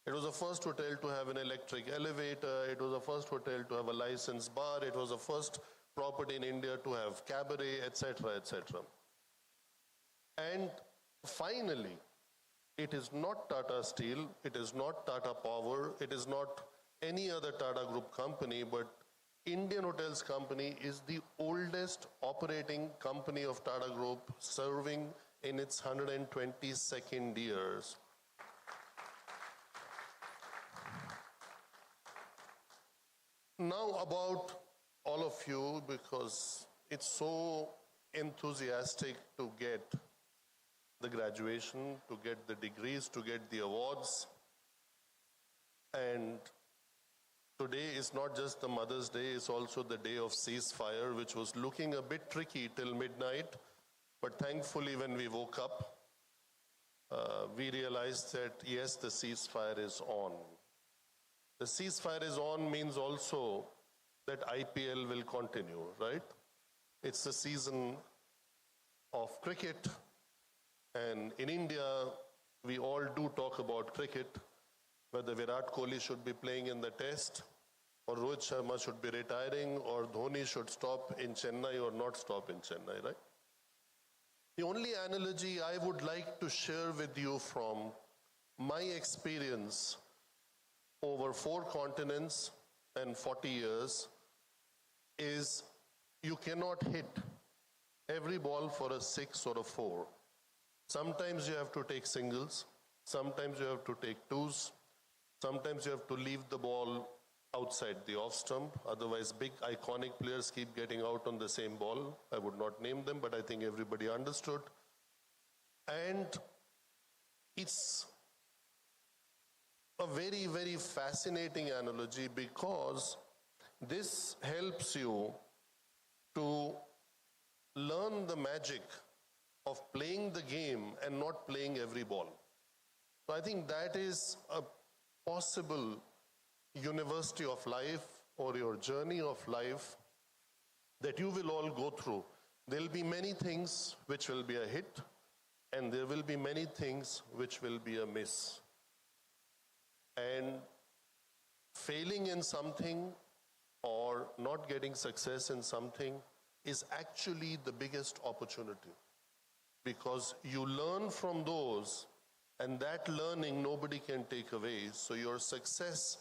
It was the first hotel to have an electric elevator. It was the first hotel to have a licensed bar. It was the first property in India to have cabaret, etc., etc. And finally, it is not Tata Steel, it is not Tata Power, it is not any other Tata Group company, but Indian Hotels Company is the oldest operating company of Tata Group, serving in its 122nd years. Now about all of you, because it's so enthusiastic to get the graduation, to get the degrees, to get the awards. And today is not just the Mother's Day, it's also the day of ceasefire, which was looking a bit tricky till midnight. But thankfully, when we woke up, we realized that, yes, the ceasefire is on. The ceasefire is on means also that IPL will continue, right? It's the season of cricket. And in India, we all do talk about cricket, whether Virat Kohli should be playing in the test, or Rohit Sharma should be retiring, or Dhoni should stop in Chennai or not stop in Chennai, right? The only analogy I would like to share with you from my experience over 4 continents and 40 years is you cannot hit every ball for a 6 or a 4. Sometimes you have to take singles, sometimes you have to take 2s, sometimes you have to leave the ball outside the off stump, otherwise big iconic players keep getting out on the same ball. I would not name them, but I think everybody understood. And it's a very, very fascinating analogy because this helps you to learn the magic of playing the game and not playing every ball. So I think that is a possible university of life or your journey of life that you will all go through. There will be many things which will be a hit, and there will be many things which will be a miss. And failing in something or not getting success in something is actually the biggest opportunity, because you learn from those, and that learning nobody can take away. So your success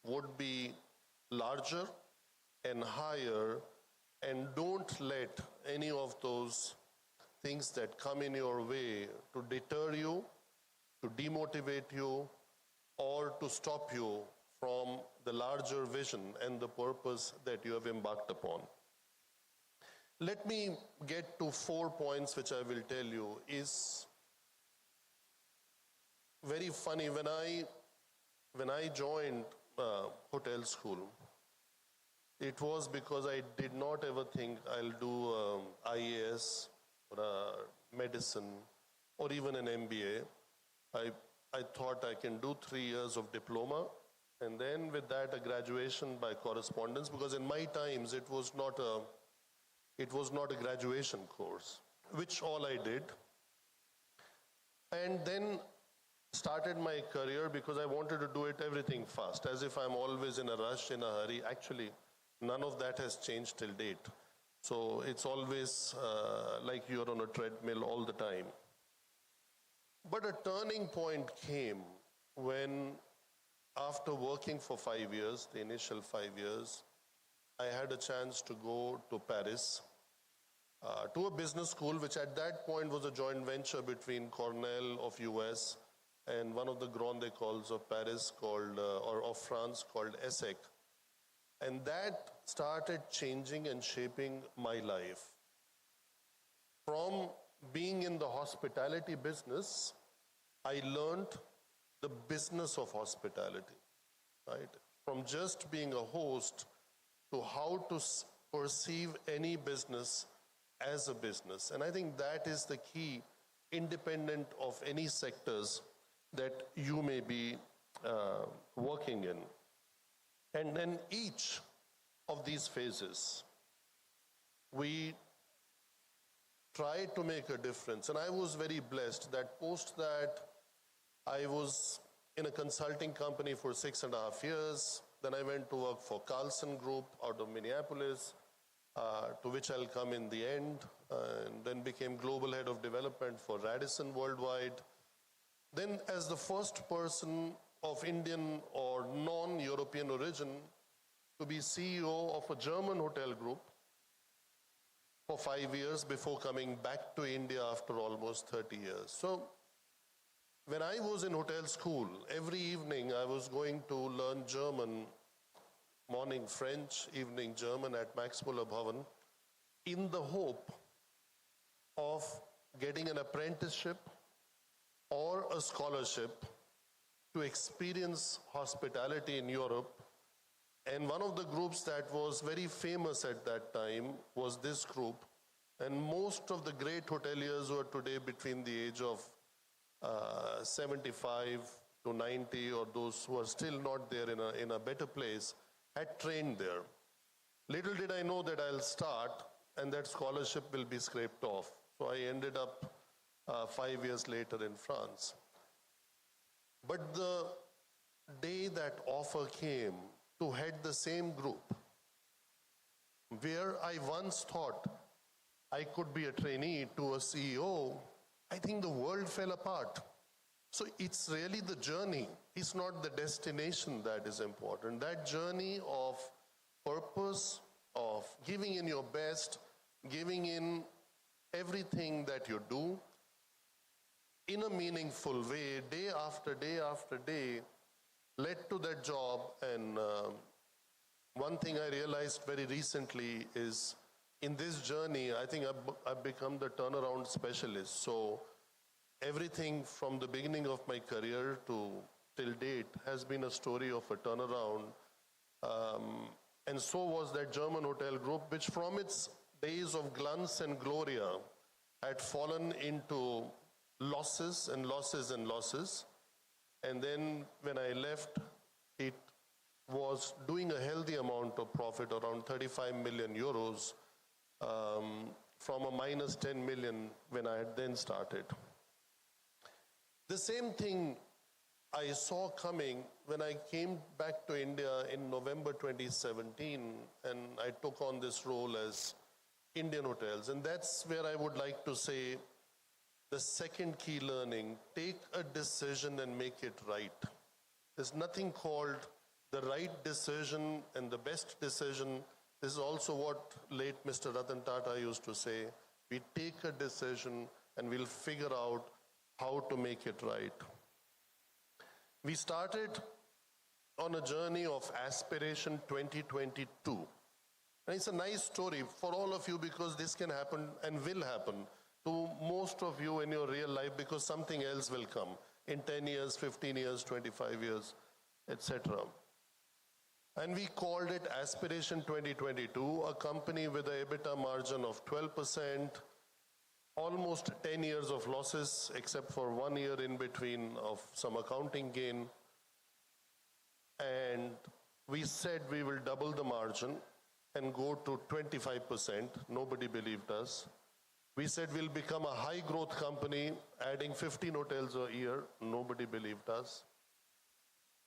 would be larger and higher, and don't let any of those things that come in your way to deter you, to demotivate you, or to stop you from the larger vision and the purpose that you have embarked upon. Let me get to 4 points which I will tell you. Is very funny. When I joined hotel school, it was because I did not ever think I'll do IAS or medicine or even an MBA. I thought I can do 3 years of diploma, and then with that a graduation by correspondence, because in my times it was not a graduation course, which all I did. And then started my career because I wanted to do everything fast, as if I'm always in a rush, in a hurry. Actually, none of that has changed till date. So it's always like you're on a treadmill all the time. But a turning point came when, after working for 5 years, the initial 5 years, I had a chance to go to Paris, to a business school, which at that point was a joint venture between Cornell of US and one of the Grandes Écoles of Paris called, or of France called ESSEC. And that started changing and shaping my life. From being in the hospitality business, I learned the business of hospitality, right? From just being a host to how to perceive any business as a business. And I think that is the key, independent of any sectors that you may be working in. And then each of these phases, we try to make a difference. And I was very blessed that post that, I was in a consulting company for 6.5 years. Then I went to work for Carlson Group out of Minneapolis, to which I'll come in the end, and then became global head of development for Radisson Worldwide. Then, as the first person of Indian or non-European origin to be CEO of a German hotel group for 5 years before coming back to India after almost 30 years. So, when I was in hotel school, every evening I was going to learn German, morning French, evening German at Max Muller Bhavan, in the hope of getting an apprenticeship or a scholarship to experience hospitality in Europe. And one of the groups that was very famous at that time was this group. And most of the great hoteliers who are today between the age of 75 to 90, or those who are still not there in a better place, had trained there. Little did I know that I'll start and that scholarship will be scraped off. So I ended up 5 years later in France. But the day that offer came to head the same group, where I once thought I could be a trainee to a CEO, I think the world fell apart. So it's really the journey. It's not the destination that is important. That journey of purpose, of giving in your best, giving in everything that you do in a meaningful way, day after day after day, led to that job. And one thing I realized very recently is, in this journey, I think I've become the turnaround specialist. So everything from the beginning of my career to till date has been a story of a turnaround. And so was that German hotel group, which from its days of glance and gloria had fallen into losses and losses and losses. And then when I left, it was doing a healthy amount of profit, around 35 million euros, from a minus 10 million when I had then started. The same thing I saw coming when I came back to India in November 2017, and I took on this role as Indian Hotels. And that's where I would like to say the second key learning: take a decision and make it right. There's nothing called the right decision and the best decision. This is also what late Mr. Ratan Tata used to say: we take a decision and we'll figure out how to make it right. We started on a journey of Aspiration 2022. And it's a nice story for all of you, because this can happen and will happen to most of you in your real life, because something else will come in 10 years, 15 years, 25 years, etc. And we called it Aspiration 2022, a company with an EBITDA margin of 12%, almost 10 years of losses, except for 1 year in between of some accounting gain. And we said we will double the margin and go to 25%. Nobody believed us. We said we'll become a high growth company, adding 15 hotels a year. Nobody believed us.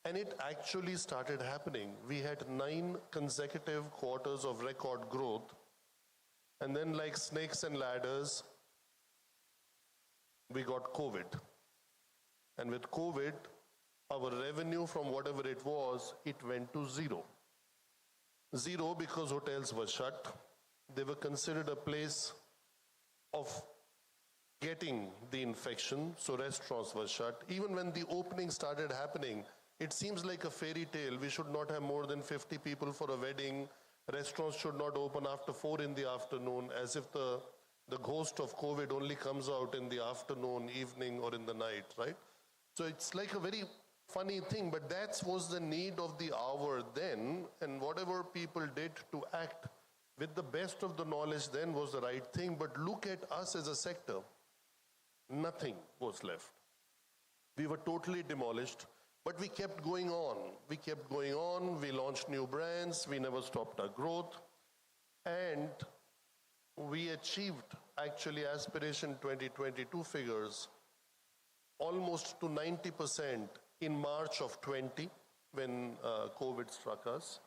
And it actually started happening. We had 9 consecutive quarters of record growth. And then, like snakes and ladders, we got COVID. And with COVID, our revenue from whatever it was, it went to zero. Zero because hotels were shut. They were considered a place of getting the infection, so restaurants were shut. Even when the opening started happening, it seems like a fairy tale. We should not have more than 50 people for a wedding. Restaurants should not open after 4 in the afternoon, as if the ghost of COVID only comes out in the afternoon, evening, or in the night, right? So it's like a very funny thing, but that was the need of the hour then, and whatever people did to act with the best of the knowledge then was the right thing. But look at us as a sector. Nothing was left. We were totally demolished, but we kept going on. We kept going on. We launched new brands. We never stopped our growth. And we achieved actually Aspiration 2022 figures almost to 90% in March of 20 when COVID struck us.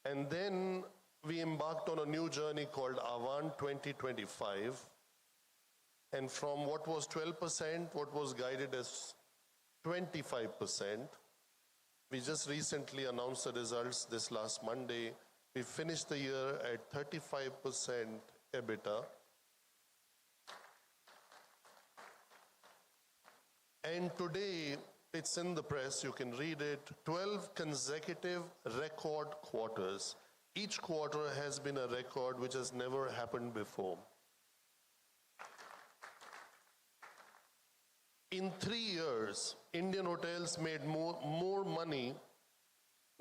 And then we embarked on a new journey called Avan 2025. And from what was 12%, what was guided as 25%, we just recently announced the results this last Monday. We finished the year at 35% EBITDA. And today, it's in the press, you can read it, 12 consecutive record quarters. Each quarter has been a record which has never happened before. In 3 years, Indian hotels made more money,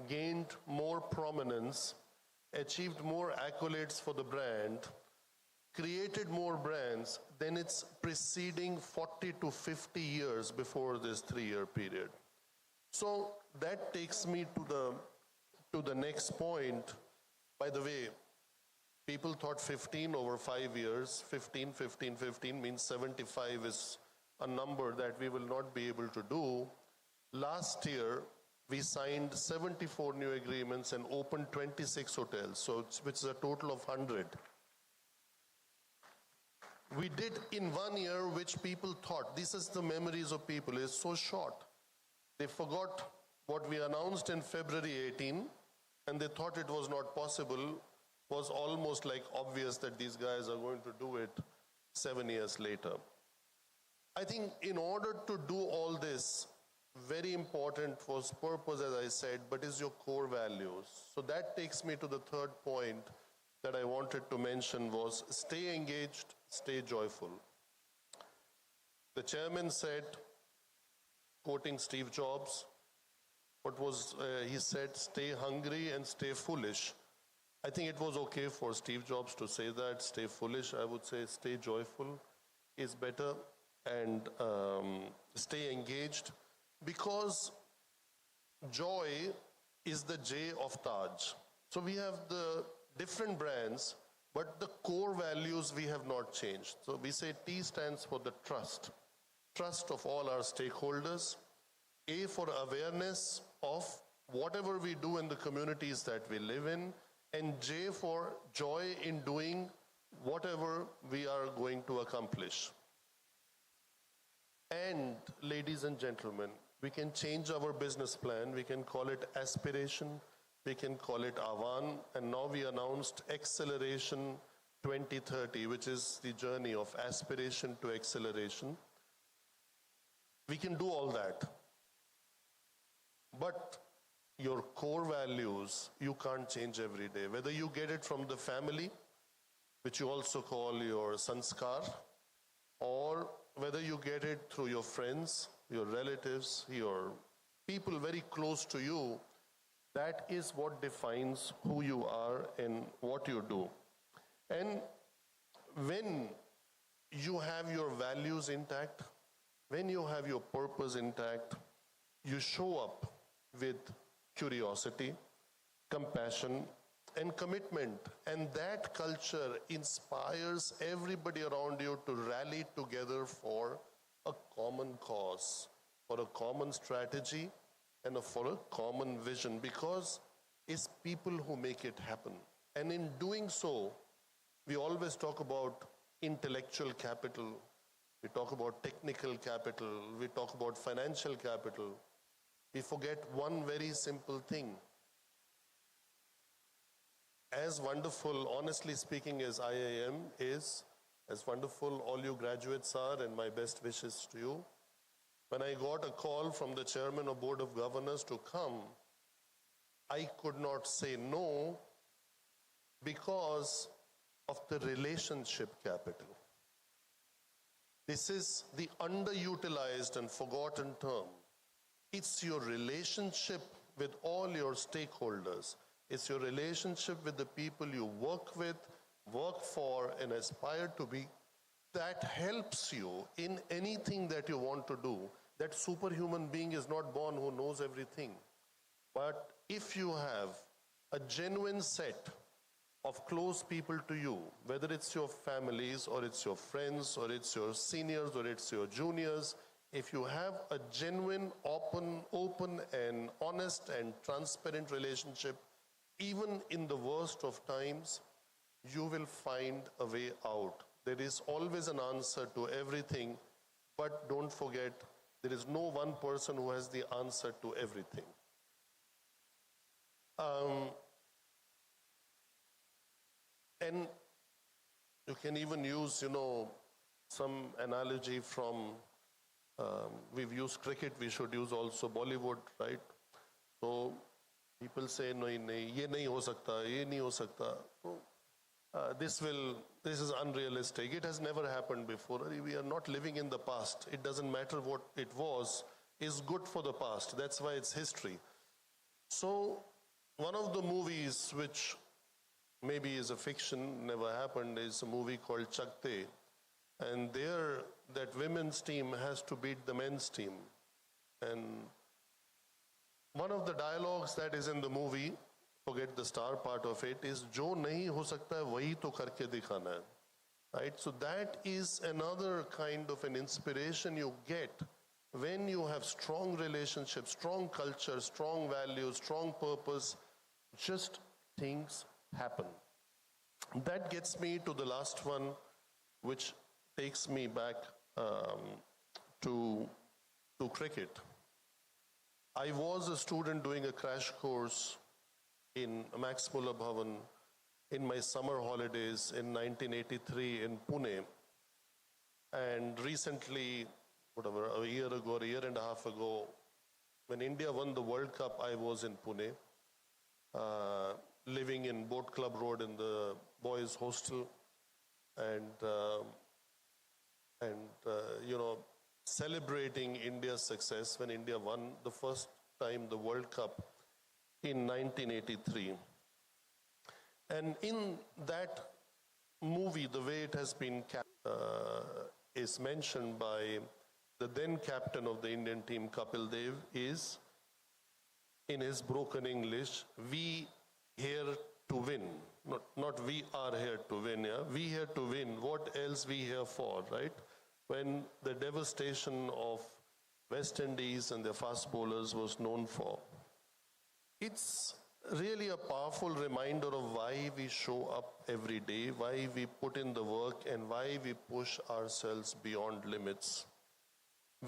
gained more prominence, achieved more accolades for the brand, created more brands than its preceding 40 to 50 years before this 3-year period. So that takes me to the next point. By the way, people thought 15 over 5 years, 15 means 75 is a number that we will not be able to do. Last year, we signed 74 new agreements and opened 26 hotels, which is a total of 100. We did in 1 year, which people thought, this is the memories of people, is so short. They forgot what we announced in February 18, and they thought it was not possible, was almost like obvious that these guys are going to do it 7 years later. I think in order to do all this, very important was purpose, as I said, but is your core values. So that takes me to the third point that I wanted to mention was stay engaged, stay joyful. The chairman said, quoting Steve Jobs, he said, stay hungry and stay foolish. I think it was okay for Steve Jobs to say that, stay foolish. I would say stay joyful is better, and stay engaged, because joy is the J of Taj. So we have the different brands, but the core values we have not changed. So we say T stands for the trust of all our stakeholders, A for awareness of whatever we do in the communities that we live in, and J for joy in doing whatever we are going to accomplish. And ladies and gentlemen, we can change our business plan. We can call it Aspiration. We can call it Avan. And now we announced Acceleration 2030, which is the journey of aspiration to acceleration. We can do all that. But your core values, you can't change every day. Whether you get it from the family, which you also call your sanskar, or whether you get it through your friends, your relatives, your people very close to you, that is what defines who you are and what you do. And when you have your values intact, when you have your purpose intact, you show up with curiosity, compassion, and commitment. And that culture inspires everybody around you to rally together for a common cause, for a common strategy, and for a common vision, because it's people who make it happen. And in doing so, we always talk about intellectual capital, we talk about technical capital, we talk about financial capital. We forget one very simple thing. As wonderful, honestly speaking, as IIM is, as wonderful all you graduates are, and my best wishes to you, when I got a call from the chairman of Board of Governors to come, I could not say no because of the relationship capital. This is the underutilized and forgotten term. It's your relationship with all your stakeholders. It's your relationship with the people you work with, work for, and aspire to be. That helps you in anything that you want to do. That superhuman being is not born who knows everything. But if you have a genuine set of close people to you, whether it's your families or it's your friends or it's your seniors or it's your juniors, if you have a genuine, open and honest and transparent relationship, even in the worst of times, you will find a way out. There is always an answer to everything, but don't forget, there is no one person who has the answer to everything. And you can even use, some analogy from, we've used cricket, we should use also Bollywood, right? So people say, no, ye nahi ho sakta, ye nahi ho sakta. This is unrealistic. It has never happened before. We are not living in the past. It doesn't matter what it was, is good for the past. That's why it's history. So one of the movies which maybe is a fiction, never happened, is a movie called Chakte. And there, that women's team has to beat the men's team. And one of the dialogues that is in the movie, forget the star part of it, is jo nahi ho sakta hai wahi to karke dikhana hai. Right? So that is another kind of an inspiration you get when you have strong relationships, strong culture, strong values, strong purpose, just things happen. That gets me to the last one, which takes me back to cricket. I was a student doing a crash course in Max Muller Bhavan in my summer holidays in 1983 in Pune. And recently, a year ago, a year and a half ago, when India won the World Cup, I was in Pune, living in Boat Club Road in the boys' hostel, and celebrating India's success when India won the first time the World Cup in 1983. And in that movie, the way it has been is mentioned by the then captain of the Indian team, Kapil Dev, is, in his broken English, we here to win. Not we are here to win, yeah? We here to win. What else we here for, right? When the devastation of West Indies and their fast bowlers was known for. It's really a powerful reminder of why we show up every day, why we put in the work, and why we push ourselves beyond limits.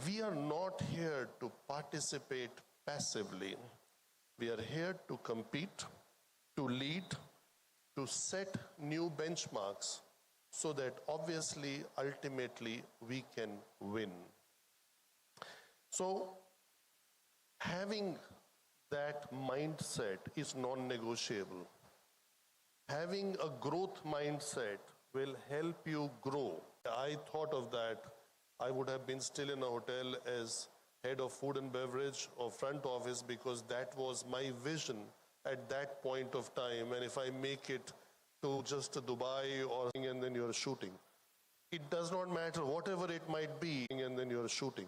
We are not here to participate passively. We are here to compete, to lead, to set new benchmarks so that obviously, ultimately, we can win. So, having that mindset is non-negotiable. Having a growth mindset will help you grow. I thought of that. I would have been still in a hotel as head of food and beverage or front office, because that was my vision at that point of time. And if I make it to just Dubai or and then you're shooting. It does not matter whatever it might be, and then you're shooting.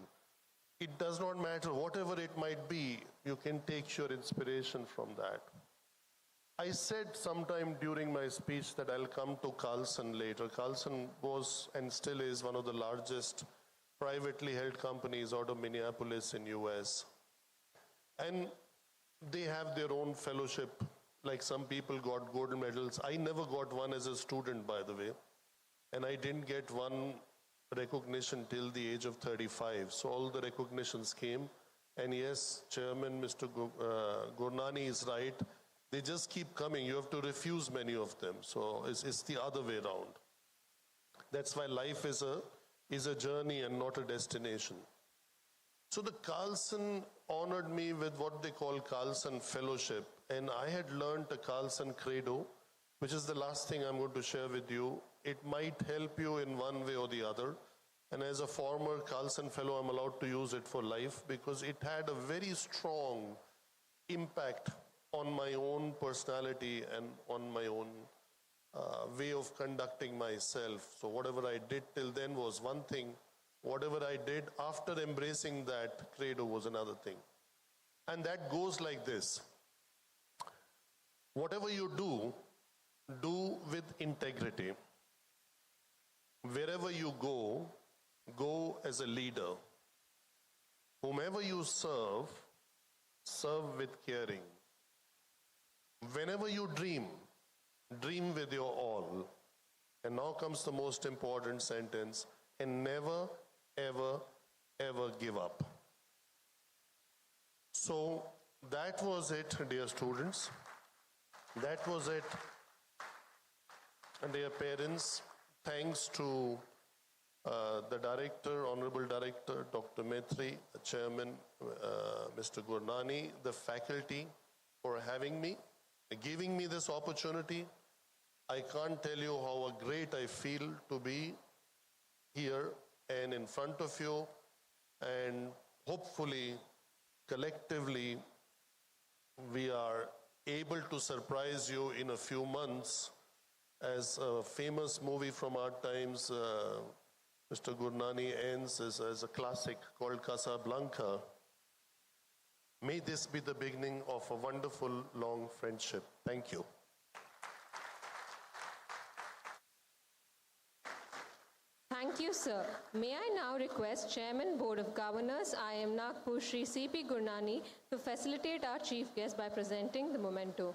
It does not matter whatever it might be, you can take your inspiration from that. I said sometime during my speech that I'll come to Carlson later. Carlson was and still is one of the largest privately held companies out of Minneapolis in US. And they have their own fellowship, like some people got gold medals. I never got one as a student, by the way. And I didn't get one recognition till the age of 35. So all the recognitions came. And yes, Chairman Mr. Gurnani is right. They just keep coming. You have to refuse many of them. So it's the other way around. That's why life is a journey and not a destination. So the Carlson honored me with what they call Carlson Fellowship. And I had learned a Carlson Credo, which is the last thing I'm going to share with you. It might help you in one way or the other. And as a former Carlson Fellow, I'm allowed to use it for life because it had a very strong impact on my own personality and on my own way of conducting myself. So whatever I did till then was one thing. Whatever I did after embracing that credo was another thing. And that goes like this. Whatever you do with integrity. Wherever you go as a leader. Whomever you serve with caring. Whenever you dream with your all. And now comes the most important sentence, and never, ever, ever give up. So that was it, dear students. That was it, dear parents. Thanks to the director, Honorable Director, Dr. Maitre, the Chairman, Mr. Gurnani, the faculty for having me, giving me this opportunity. I can't tell you how great I feel to be here and in front of you, and hopefully, collectively, we are able to surprise you in a few months as a famous movie from our times, Mr. Gurnani ends as a classic called Casablanca. May this be the beginning of a wonderful, long friendship. Thank you. Thank you, sir. May I now request Chairman, Board of Governors, IIM Nagpur, Shri C.P. Gurnani, to facilitate our chief guest by presenting the memento.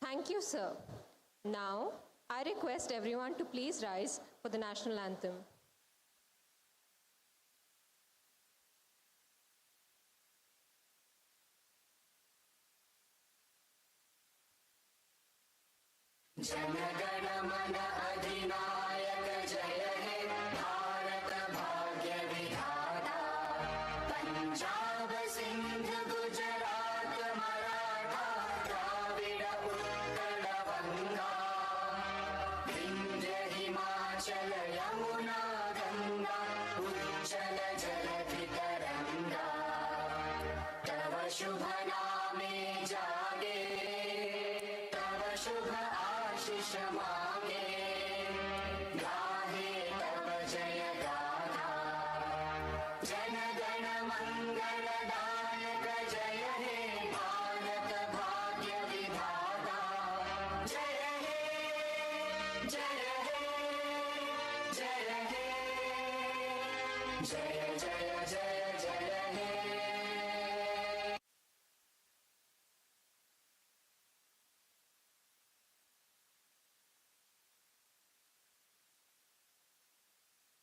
Thank you, sir. Now, I request everyone to please rise for the national anthem.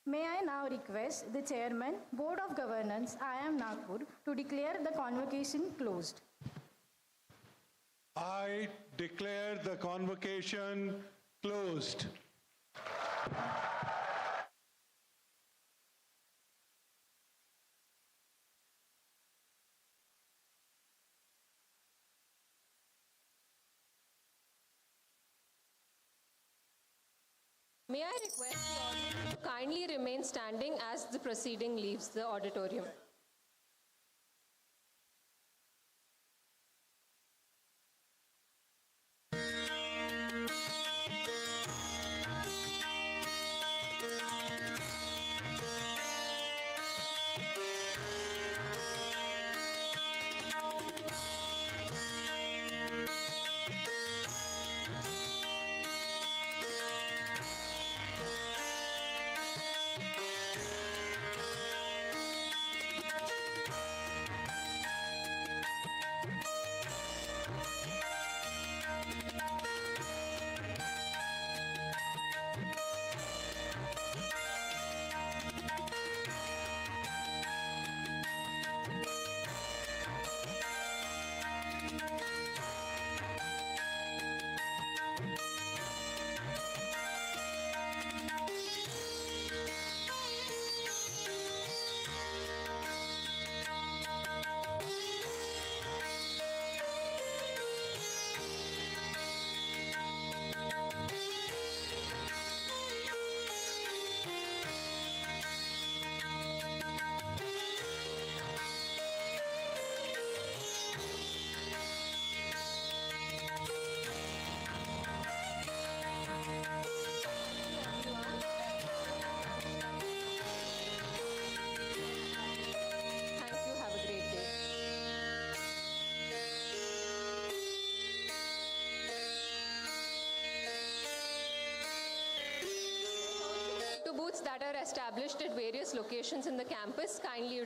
May I now request the Chairman, Board of Governors, IIM Nagpur, to declare the convocation closed. I declare the convocation closed. May I request the audience to kindly remain standing as the proceeding leaves the auditorium. Thank you. Have a great day. To booths that are established at various locations in the campus, kindly